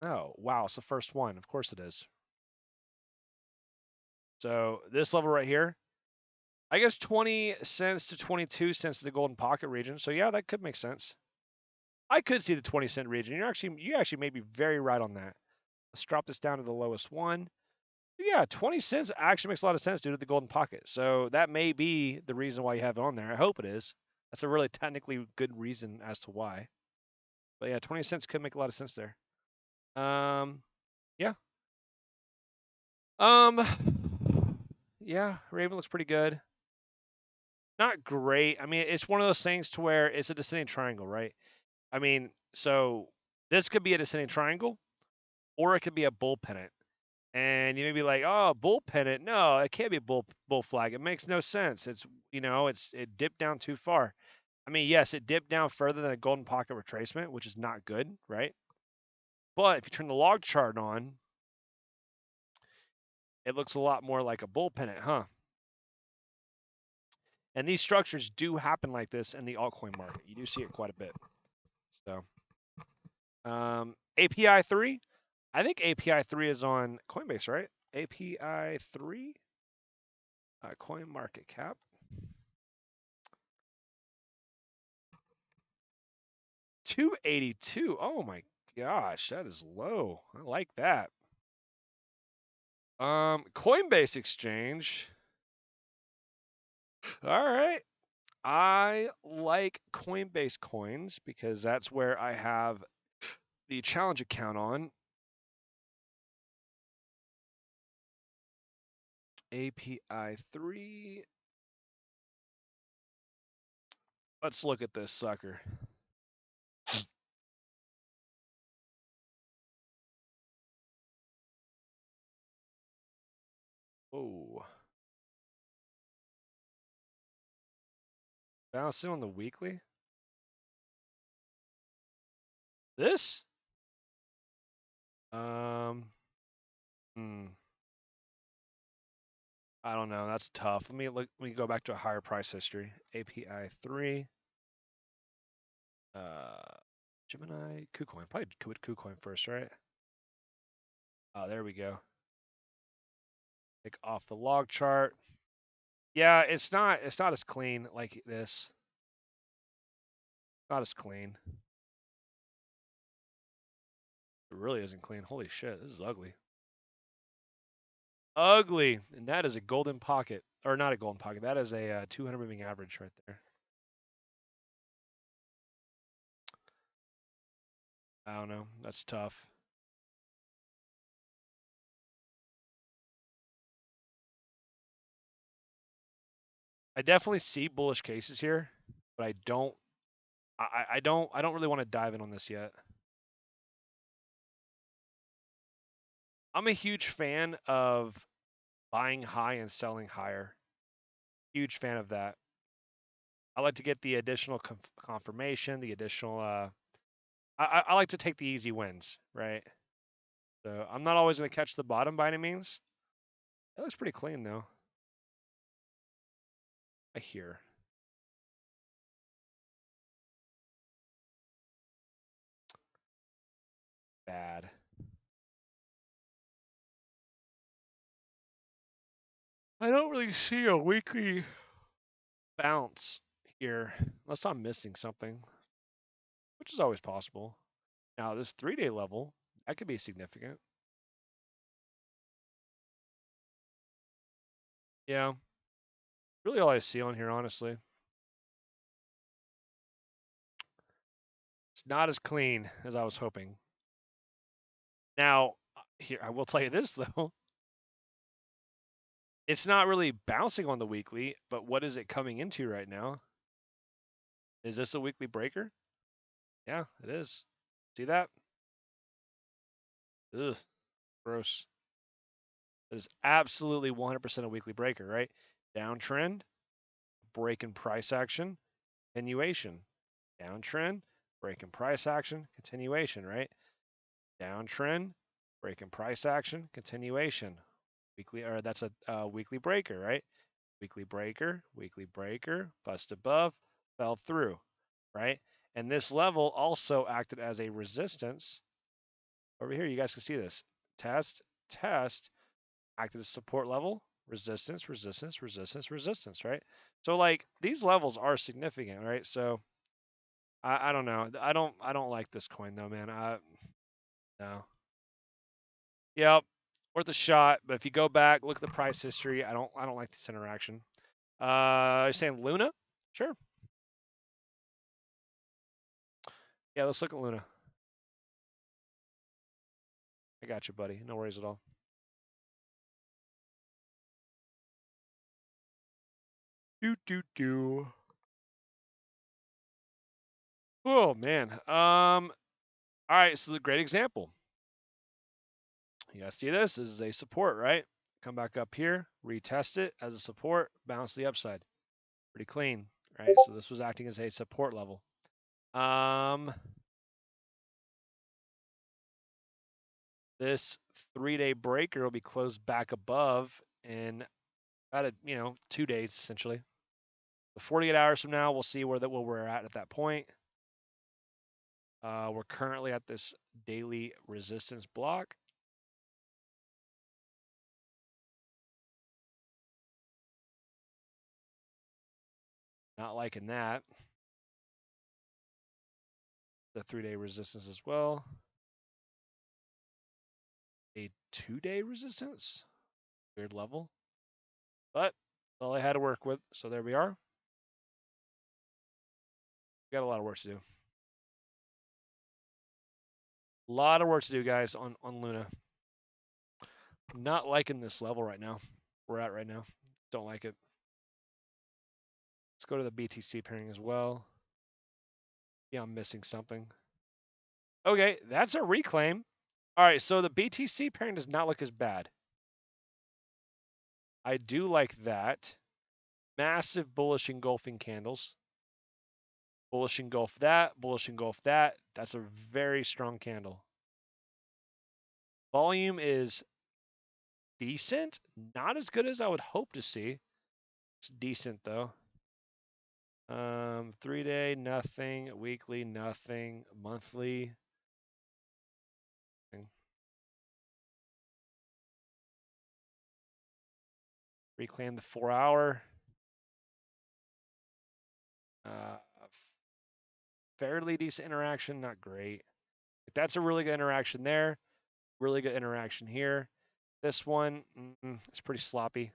Oh, wow, it's the first one. Of course it is. So this level right here, I guess 20 cents to 22 cents to the golden pocket region. So yeah, that could make sense. I could see the 20-cent region. You actually may be very right on that. Let's drop this down to the lowest one. Yeah, 20 cents actually makes a lot of sense due to the golden pocket. So that may be the reason why you have it on there. I hope it is. That's a really technically good reason as to why. But yeah, 20 cents could make a lot of sense there. Yeah. Yeah, Raven looks pretty good. Not great. I mean, it's one of those things to where it's a descending triangle, right? I mean, so this could be a descending triangle, or it could be a bull pennant. And you may be like, "Oh, bull pennant? No, it can't be a bull flag. It makes no sense. It dipped down too far." I mean, yes, it dipped down further than a golden pocket retracement, which is not good, right? But if you turn the log chart on, it looks a lot more like a bull pennant, huh? And these structures do happen like this in the altcoin market. You do see it quite a bit. So, API 3. I think API 3 is on Coinbase, right? API 3, coin market cap. 282. Oh my gosh, that is low. I like that. Coinbase Exchange. All right. I like Coinbase coins because that's where I have the challenge account on. API 3. Let's look at this sucker. Oh. Bouncing on the weekly. This? Hmm. I don't know. That's tough. Let me go back to a higher price history. API 3. Gemini, KuCoin. Probably KuCoin first, right? Oh, there we go. Take off the log chart. Yeah, it's not as clean like this. Not as clean. It really isn't clean. Holy shit, this is ugly. Ugly. And that is a golden pocket. Or not a golden pocket. That is a 200 moving average right there. I don't know. That's tough. I definitely see bullish cases here, but I don't really want to dive in on this yet. I'm a huge fan of buying high and selling higher. Huge fan of that. I like to get the additional confirmation, the additional. I like to take the easy wins, right? So I'm not always going to catch the bottom by any means. That looks pretty clean though. I hear. Bad. I don't really see a weekly bounce here, unless I'm missing something, which is always possible. Now this 3-day level, that could be significant. Yeah. Really all I see on here, honestly. It's not as clean as I was hoping. Now, here, I will tell you this though. It's not really bouncing on the weekly, but what is it coming into right now? Is this a weekly breaker? Yeah, it is. See that? Ugh, gross. That is absolutely 100% a weekly breaker, right? Downtrend, break in price action, continuation. Downtrend, break in price action, continuation, right? Downtrend, break in price action, continuation. Weekly, or that's a weekly breaker, right? Weekly breaker, bust above, fell through, right? And this level also acted as a resistance Over here, you guys can see this. Test, test, acted as support level, resistance, resistance, resistance, resistance, right? So like these levels are significant, right? So I don't know. I don't like this coin though, man. No. Yep. Worth a shot, but if you go back, look at the price history. I don't like this interaction. You're saying Luna? Sure. Yeah, let's look at Luna. I got you, buddy. No worries at all. Do. Oh man. All right, so the great example. You guys see this? This is a support, right? Come back up here, retest it as a support, bounce the upside. Pretty clean, right? So this was acting as a support level. This 3-day breaker will be closed back above in about 2 days essentially. The 48 hours from now, we'll see where we're at that point. We're currently at this daily resistance block. Not liking that. The 3-day resistance as well. A 2-day resistance. Weird level. But all I had to work with, so there we are. We got a lot of work to do. A lot of work to do, guys, on Luna. Not liking this level right now. We're at right now. Don't like it. Let's go to the BTC pairing as well. Yeah, I'm missing something. Okay, that's a reclaim. All right, so the BTC pairing does not look as bad. I do like that. Massive bullish engulfing candles. Bullish engulf that, bullish engulf that. That's a very strong candle. Volume is decent. Not as good as I would hope to see. It's decent, though. 3-day, nothing. Weekly, nothing. Monthly. Reclaim the 4-hour. Fairly decent interaction, not great. If that's a really good interaction there. Really good interaction here. This one, it's pretty sloppy.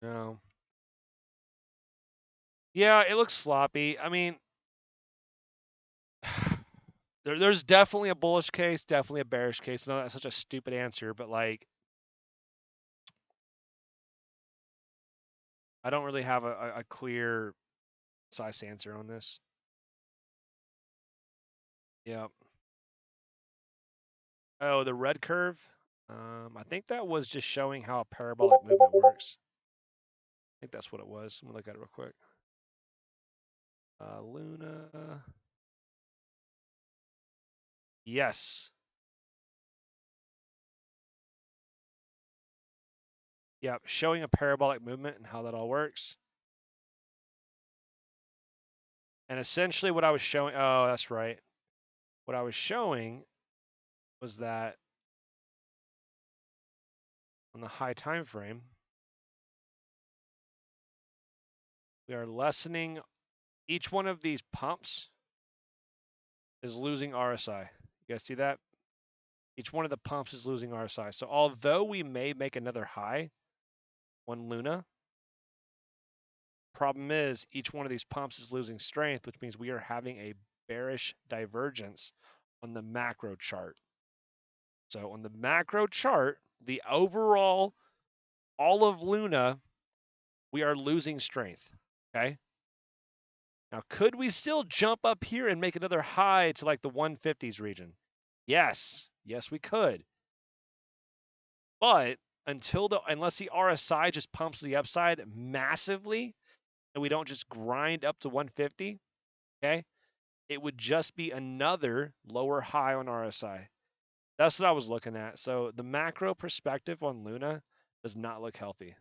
No. Yeah, it looks sloppy. I mean, there's definitely a bullish case, definitely a bearish case. No, that's such a stupid answer, but like, I don't really have a clear, concise answer on this. Yep. Oh, the red curve. I think that was just showing how a parabolic movement works. I think that's what it was. I'm gonna look at it real quick. Luna. Yes. Yep, showing a parabolic movement and how that all works. And essentially what I was showing, oh, that's right. What I was showing was that on the high time frame, we are lessening each one of these pumps is losing RSI. You guys see that? Each one of the pumps is losing RSI. So although we may make another high on Luna, problem is each one of these pumps is losing strength, which means we are having a bearish divergence on the macro chart. So on the macro chart, the overall, all of Luna, we are losing strength, okay? Now, could we still jump up here and make another high to like the 150s region? Yes. Yes, we could. But unless the RSI just pumps the upside massively and we don't just grind up to 150, okay? it would just be another lower high on RSI. That's what I was looking at. So the macro perspective on Luna does not look healthy.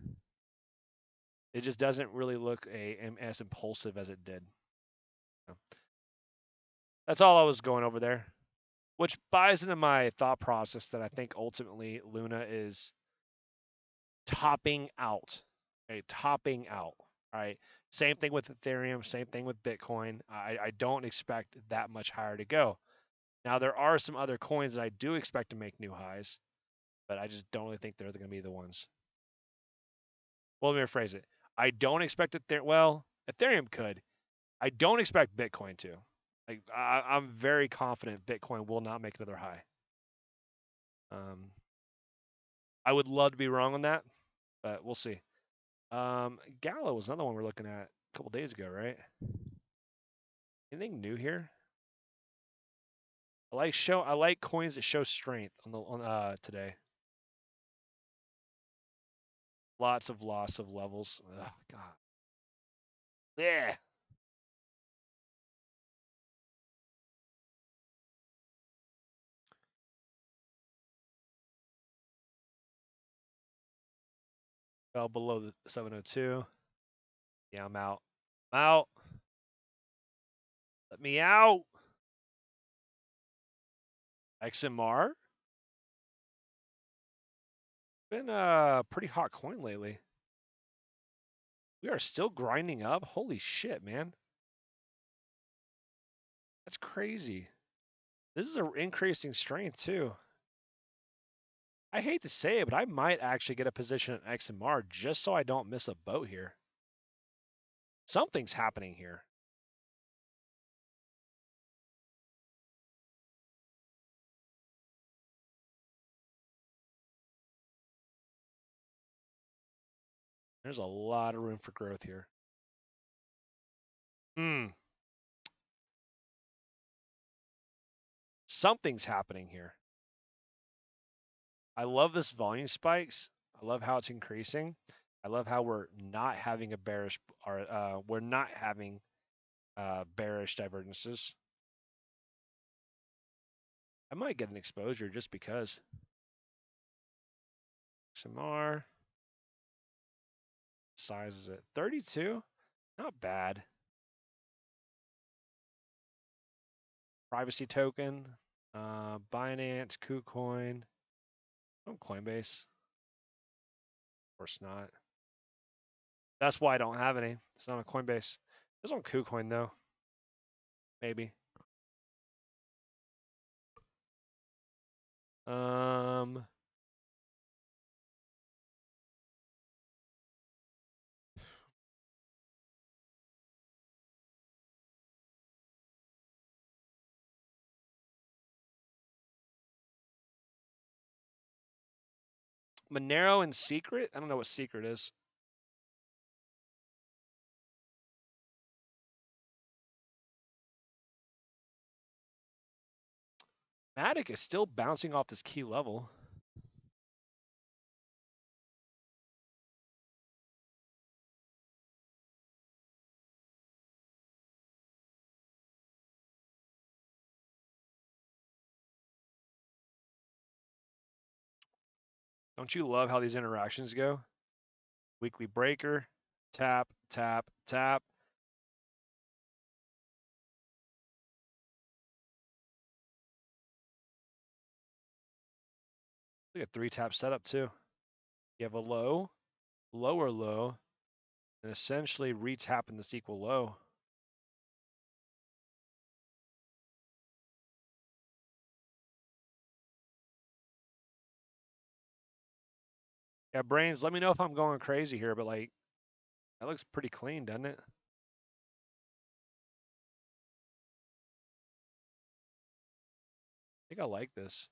It just doesn't really look as impulsive as it did. So that's all I was going over there, which buys into my thought process that I think ultimately Luna is topping out. Okay, topping out. All right. Same thing with Ethereum, same thing with Bitcoin. I don't expect that much higher to go. Now, there are some other coins that I do expect to make new highs, but I just don't really think they're going to be the ones. Well, let me rephrase it. I don't expect Ethereum. Well, Ethereum could. I don't expect Bitcoin to. Like, I'm very confident Bitcoin will not make another high. I would love to be wrong on that, but we'll see. Gallo was another one we're looking at a couple days ago, right? Anything new here? I like coins that show strength on today. Lots of loss of levels. Oh, God. Yeah. Fell below the 702. Yeah, I'm out. I'm out. Let me out. XMR. Been a pretty hot coin lately. We are still grinding up. Holy shit, man. That's crazy. This is an increasing strength too. I hate to say it, but I might actually get a position at XMR just so I don't miss a boat here. Something's happening here. There's a lot of room for growth here. Something's happening here. I love this volume spikes. I love how it's increasing. I love how we're not having a bearish, or we're not having bearish divergences. I might get an exposure just because. XMR. Size is it? 32? Not bad. Privacy token. Binance, KuCoin. Oh, Coinbase. Of course not. That's why I don't have any. It's not on Coinbase. It's on KuCoin though. Maybe. Monero and Secret? I don't know what Secret is. Matic is still bouncing off this key level. Don't you love how these interactions go? Weekly breaker, tap, tap, tap. Look at 3-tap setup too. You have a low, lower low, and essentially re-tapping this equal low. Yeah, brains, let me know if I'm going crazy here, but like, that looks pretty clean, doesn't it? I think I like this.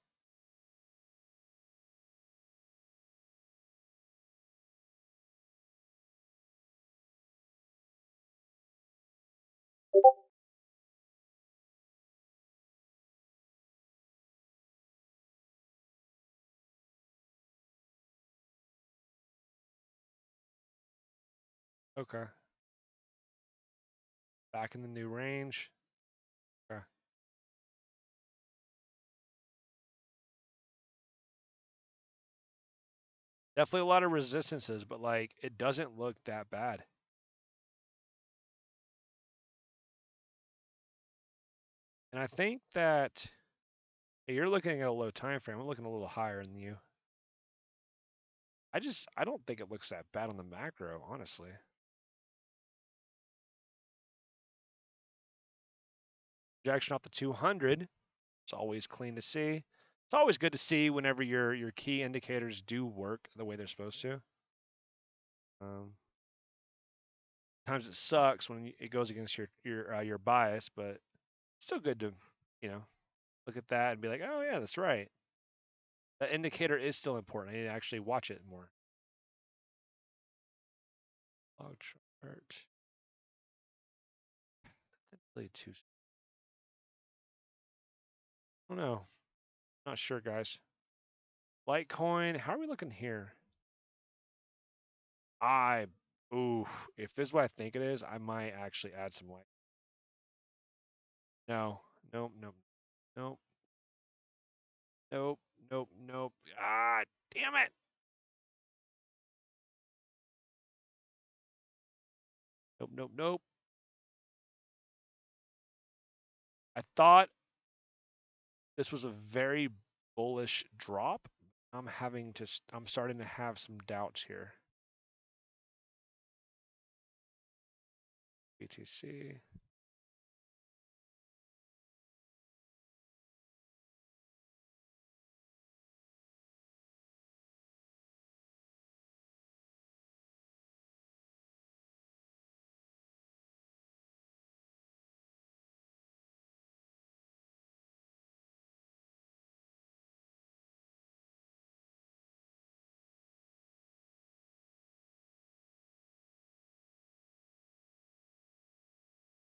Okay. Back in the new range. Definitely a lot of resistances, but like it doesn't look that bad. And I think that you're looking at a low time frame. I'm looking a little higher than you. I don't think it looks that bad on the macro, honestly. Projection off the 200. It's always clean to see. It's always good to see whenever your key indicators do work the way they're supposed to. Sometimes it sucks when it goes against your bias, but it's still good to, you know, look at that and be like, oh yeah, that's right. That indicator is still important. I need to actually watch it more. Log chart. Really too. I don't know. Not sure, guys. Litecoin. How are we looking here? If this is what I think it is, I might actually add some light. No, nope, nope, nope, nope, nope, nope. Ah, damn it. Nope, nope, nope. I thought this was a very bullish drop. I'm starting to have some doubts here. BTC.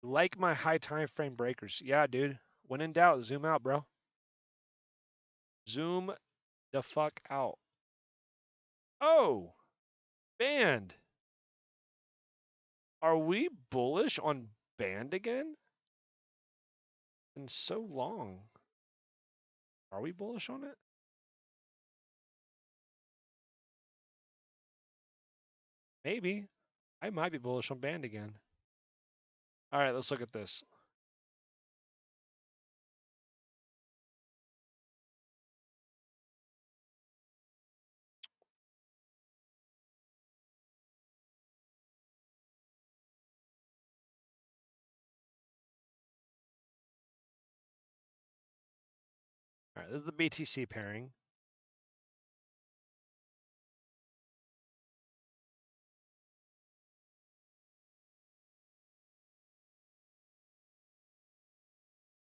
Like my high time frame breakers. Yeah, dude. When in doubt, zoom out, bro. Zoom the fuck out. Oh, band. Are we bullish on band again? In so long. Are we bullish on it? Maybe. I might be bullish on band again. All right, let's look at this. All right, this is the BTC pairing.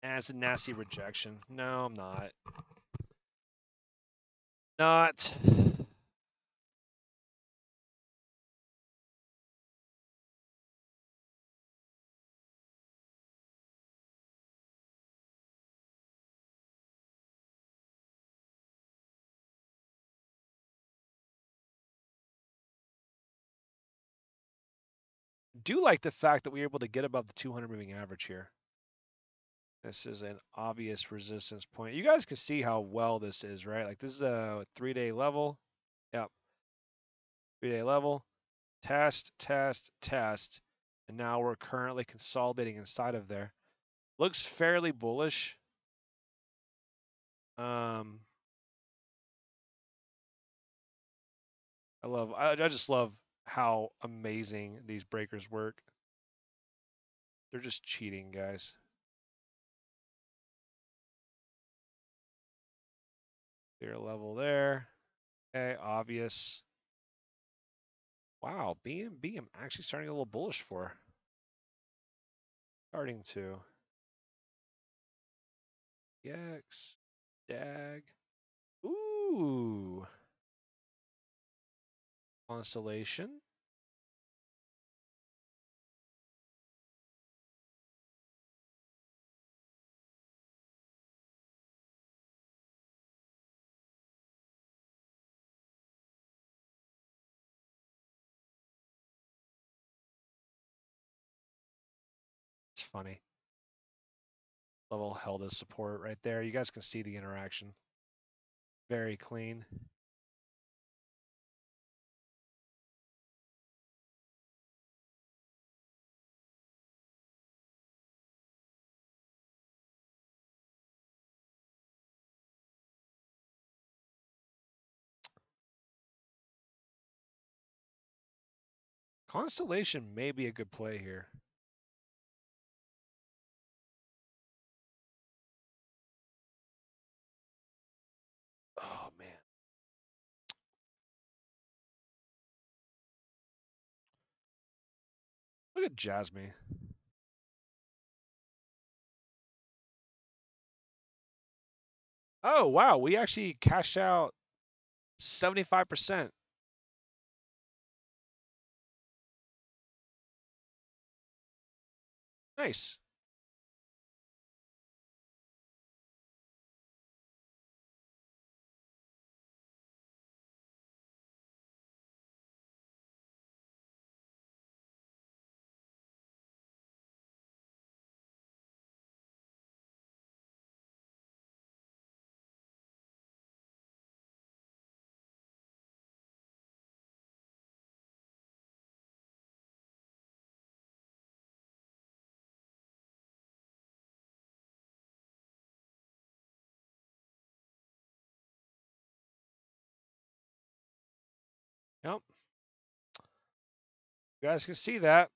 And it's a nasty rejection. No, I'm not. Not. Do like the fact that we were able to get above the 200 moving average here. This is an obvious resistance point. You guys can see how well this is, right? Like this is a 3-day level. Yep. 3-day level. Test, test, test. And now we're currently consolidating inside of there. Looks fairly bullish. I just love how amazing these breakers work. They're just cheating, guys. Clear level there. Okay, obvious. Wow, BNB I'm actually starting a little bullish for. Starting to. EX. DAG. Ooh. Constellation. It's funny. Level held as support right there. You guys can see the interaction. Very clean. Constellation may be a good play here. Oh, man. Look at Jasmine. Oh, wow. We actually cashed out 75%. Nice. Yep. You guys can see that.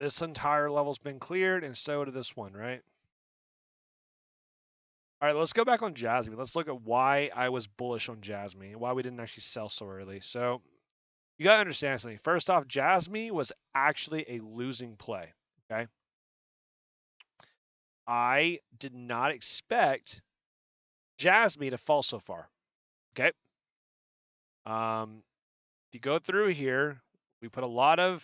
This entire level's been cleared, and so did this one, right? All right, let's go back on Jasmine. Let's look at why I was bullish on Jasmine, why we didn't actually sell so early. So you got to understand something. First off, Jasmine was actually a losing play, okay? I did not expect Jasmine to fall so far, okay? If you go through here, we put a lot of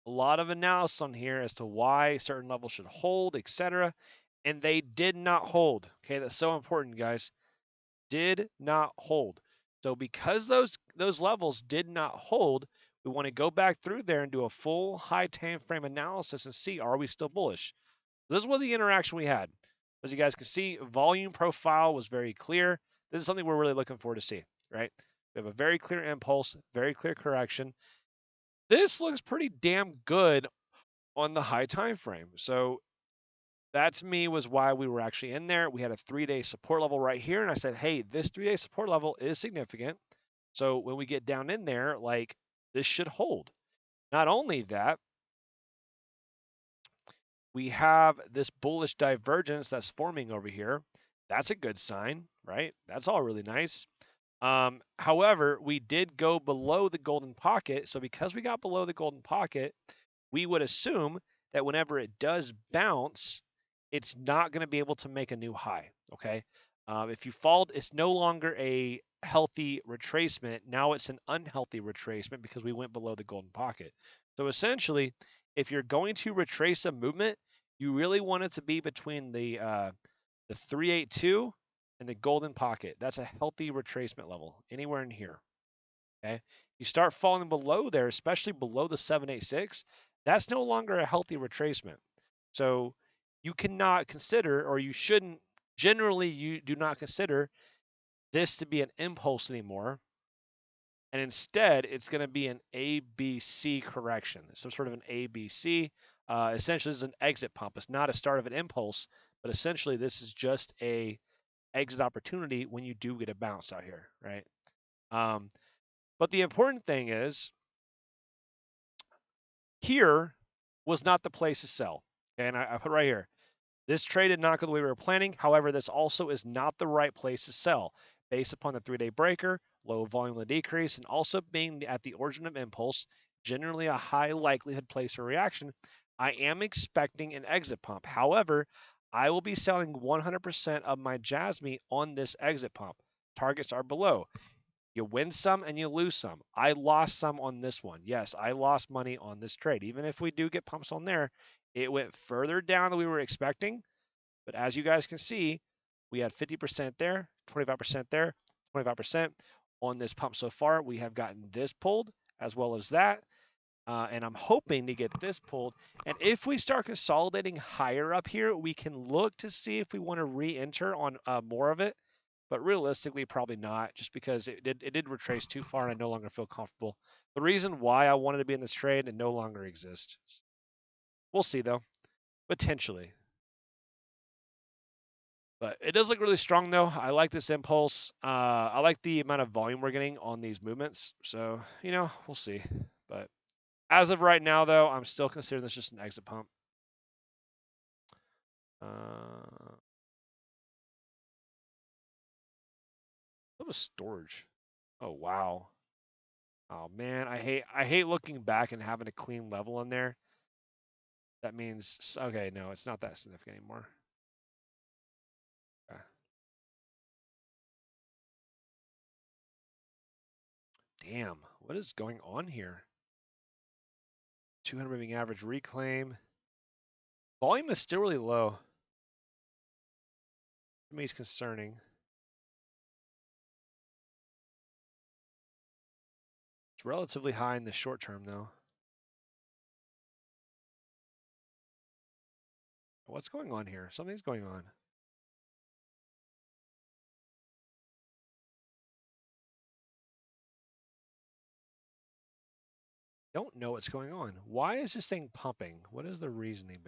analysis on here as to why certain levels should hold, etc. And they did not hold. Okay, that's so important, guys. Did not hold. So because those levels did not hold, we want to go back through there and do a full high time frame analysis and see, are we still bullish? This was the interaction we had. As you guys can see, volume profile was very clear. This is something we're really looking forward to see, right? We have a very clear impulse, very clear correction. This looks pretty damn good on the high time frame. So that to me was why we were actually in there. We had a 3-day support level right here, and I said, hey, this 3-day support level is significant. So when we get down in there, like, this should hold. Not only that, we have this bullish divergence that's forming over here. That's a good sign, right? That's all really nice. However, we did go below the golden pocket. So because we got below the golden pocket, we would assume that whenever it does bounce, it's not going to be able to make a new high. Okay. If you fall, it's no longer a healthy retracement. Now it's an unhealthy retracement because we went below the golden pocket. So essentially, if you're going to retrace a movement, you really want it to be between the 382 and the golden pocket. That's a healthy retracement level, anywhere in here. Okay. You start falling below there, especially below the 786, that's no longer a healthy retracement. So you cannot consider, or you shouldn't, generally, you do not consider this to be an impulse anymore. And instead, it's going to be an ABC correction, some sort of an ABC. Essentially, this is an exit pump. It's not a start of an impulse, but essentially, this is just a exit opportunity when you do get a bounce out here, right? But the important thing is, here was not the place to sell. And I put right here, this trade did not go the way we were planning. However, this also is not the right place to sell based upon the 3-day breaker, low volume of decrease, and also being at the origin of impulse, generally a high likelihood place for reaction. I am expecting an exit pump. However, I will be selling 100% of my Jasmine on this exit pump. Targets are below. You win some and you lose some. I lost some on this one. Yes, I lost money on this trade. Even if we do get pumps on there, it went further down than we were expecting. But as you guys can see, we had 50% there, 25% there, 25% on this pump so far. We have gotten this pulled as well as that. And I'm hoping to get this pulled. And if we start consolidating higher up here, we can look to see if we want to re-enter on more of it. But realistically, probably not, just because it did retrace too far and I no longer feel comfortable. The reason why I wanted to be in this trade, it no longer exists. We'll see, though. Potentially. But it does look really strong, though. I like this impulse. I like the amount of volume we're getting on these movements. So, we'll see. But as of right now, though, I'm still considering this just an exit pump. What was storage? Oh wow. Oh man, I hate looking back and having a clean level in there. That means okay, no, it's not that significant anymore. Okay. Damn, what is going on here? 200 moving average reclaim. Volume is still really low. To me, it's concerning. It's relatively high in the short term, though. What's going on here? Something's going on. Don't know what's going on. Why is this thing pumping? What is the reasoning?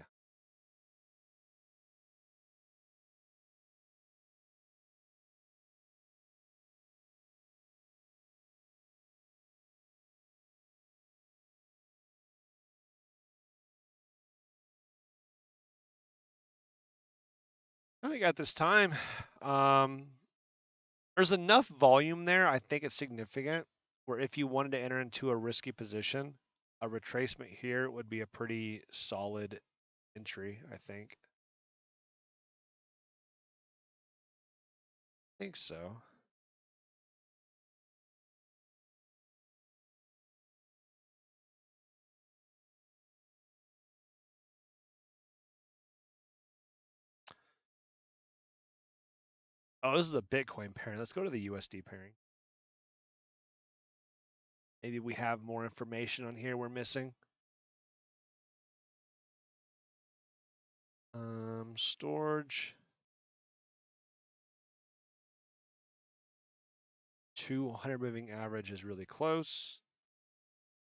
I think at this time, there's enough volume there. I think it's significant. Where if you wanted to enter into a risky position, a retracement here would be a pretty solid entry. I think. I think so. Oh, this is the Bitcoin pairing. Let's go to the USD pairing. Maybe we have more information on here we're missing. Storage. 200 moving average is really close.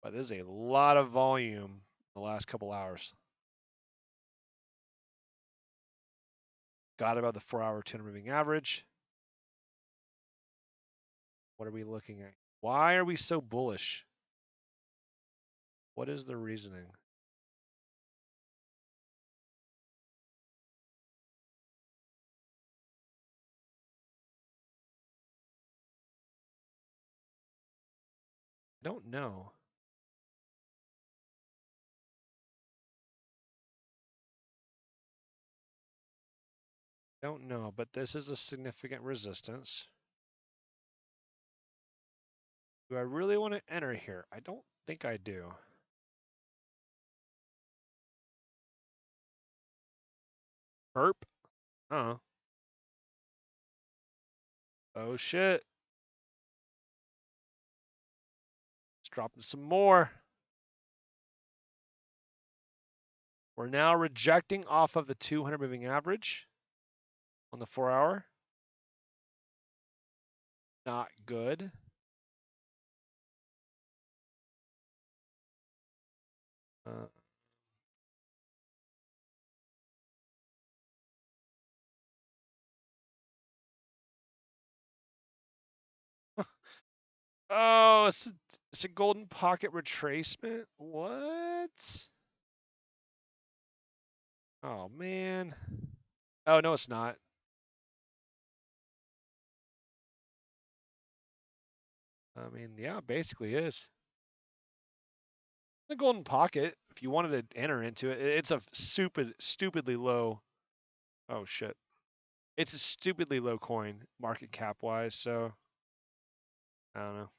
But there's a lot of volume the last couple hours. Got about the 4-hour 200 moving average. What are we looking at? Why are we so bullish? What is the reasoning? I don't know. Don't know, but this is a significant resistance. Do I really want to enter here? I don't think I do. Herp? Oh. Oh shit. It's dropping some more. We're now rejecting off of the 200 moving average on the 4-hour. Not good. Oh, it's a golden pocket retracement. What? Oh man. Oh no, it's not. I mean, yeah, basically is. The golden pocket, if you wanted to enter into it, it's a stupidly low. Oh shit. It's a stupidly low coin market cap wise, so I don't know.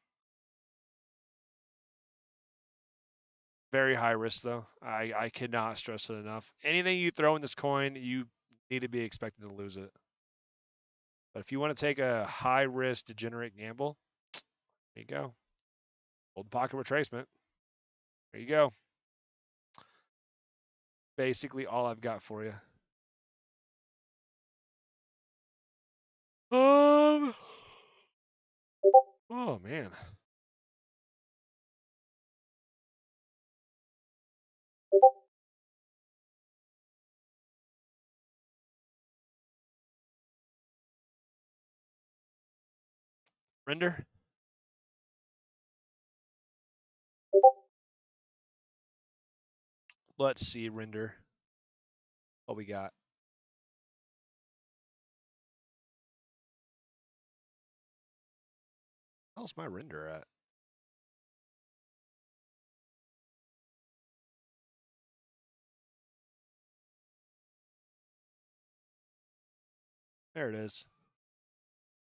Very high risk though. I cannot stress it enough. Anything you throw in this coin, you need to be expected to lose it. But if you want to take a high risk degenerate gamble, there you go. Golden pocket retracement. There you go. Basically all I've got for you. Oh man. Render. Let's see, render. What we got? How's my render at? There it is.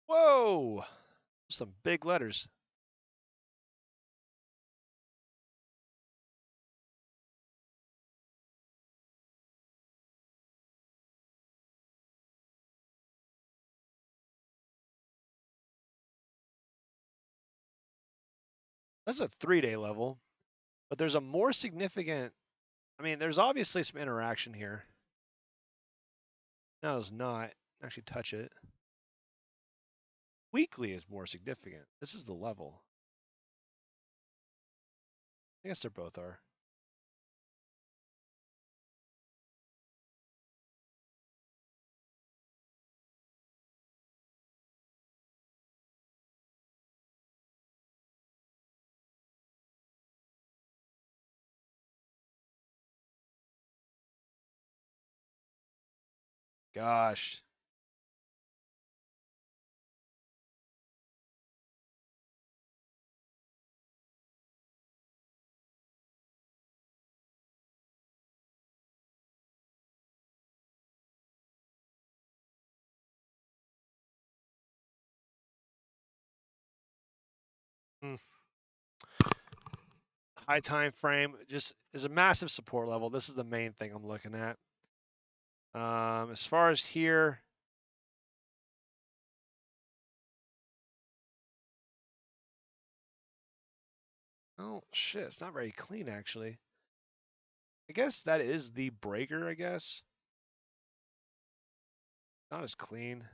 Whoa! Some big letters. That's a 3-day level, but there's a more significant. I mean, there's obviously some interaction here. No, it's not. Actually, touch it. Weekly is more significant. This is the level. I guess they both are. Gosh. Hmm. High time frame just is a massive support level. This is the main thing I'm looking at. As far as here, oh shit, it's not very clean actually. I guess that is the breaker, I guess. Not as clean.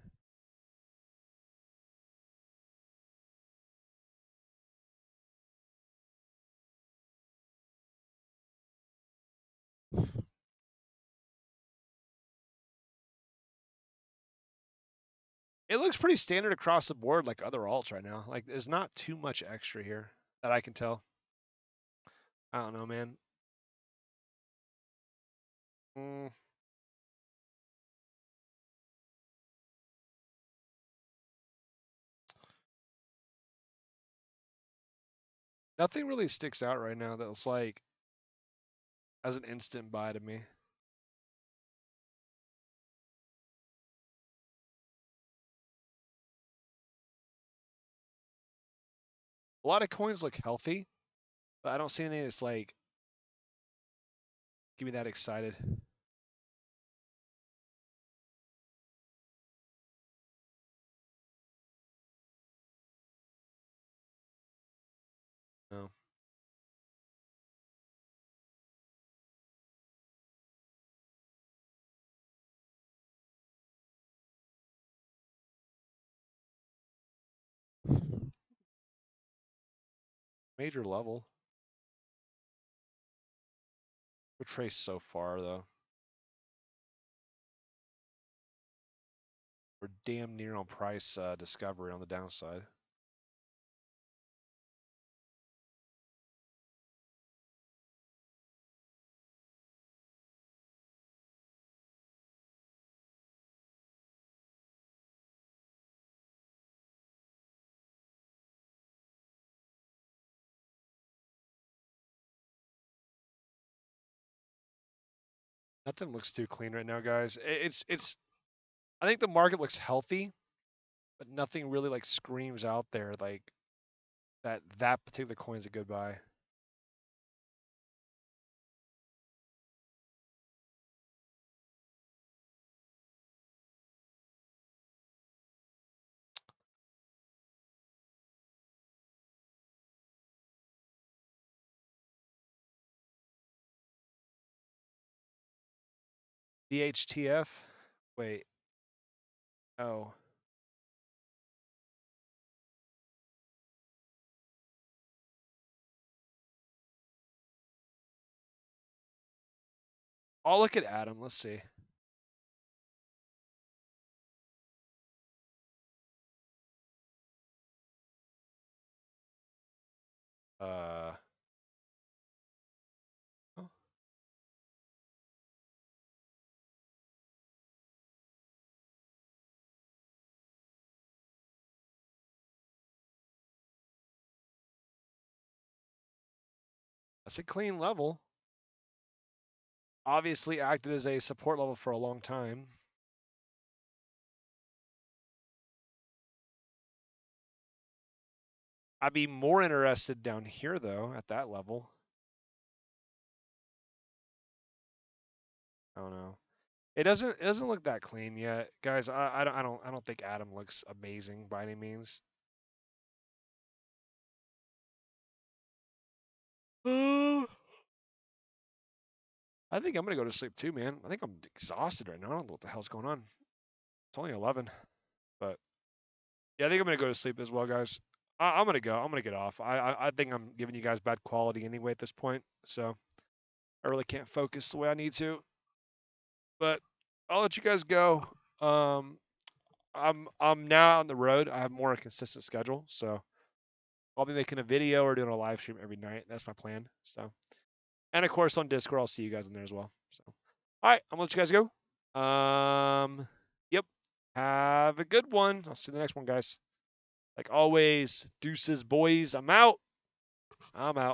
It looks pretty standard across the board like other alts right now. Like there's not too much extra here that I can tell. I don't know, man. Mm. Nothing really sticks out right now that's like as an instant buy to me. A lot of coins look healthy, but I don't see anything that's like get me that excited. No. Major level. We're traced so far though. We're damn near on price discovery on the downside. Nothing looks too clean right now, guys. It's. I think the market looks healthy, but nothing really like screams out there like that particular coin's a good buy. DHTF. Wait. Oh. I'll look at Adam. Let's see. Uh. Oh. That's a clean level. Obviously acted as a support level for a long time. I'd be more interested down here though, at that level. I don't know. It doesn't look that clean yet, guys. I don't think Adam looks amazing by any means. I think I'm gonna go to sleep too, man. I think I'm exhausted right now. I don't know what the hell's going on. It's only 11, but yeah, I think I'm gonna go to sleep as well, guys. I'm gonna go. I'm gonna get off. I think I'm giving you guys bad quality anyway at this point, so I really can't focus the way I need to. But I'll let you guys go. Um, I'm now on the road. I have more consistent schedule, so I'll be making a video or doing a live stream every night. That's my plan. So, and of course on Discord, I'll see you guys in there as well. So, all right, I'm gonna let you guys go. Yep. Have a good one. I'll see you in the next one, guys. Like always, deuces, boys. I'm out. I'm out.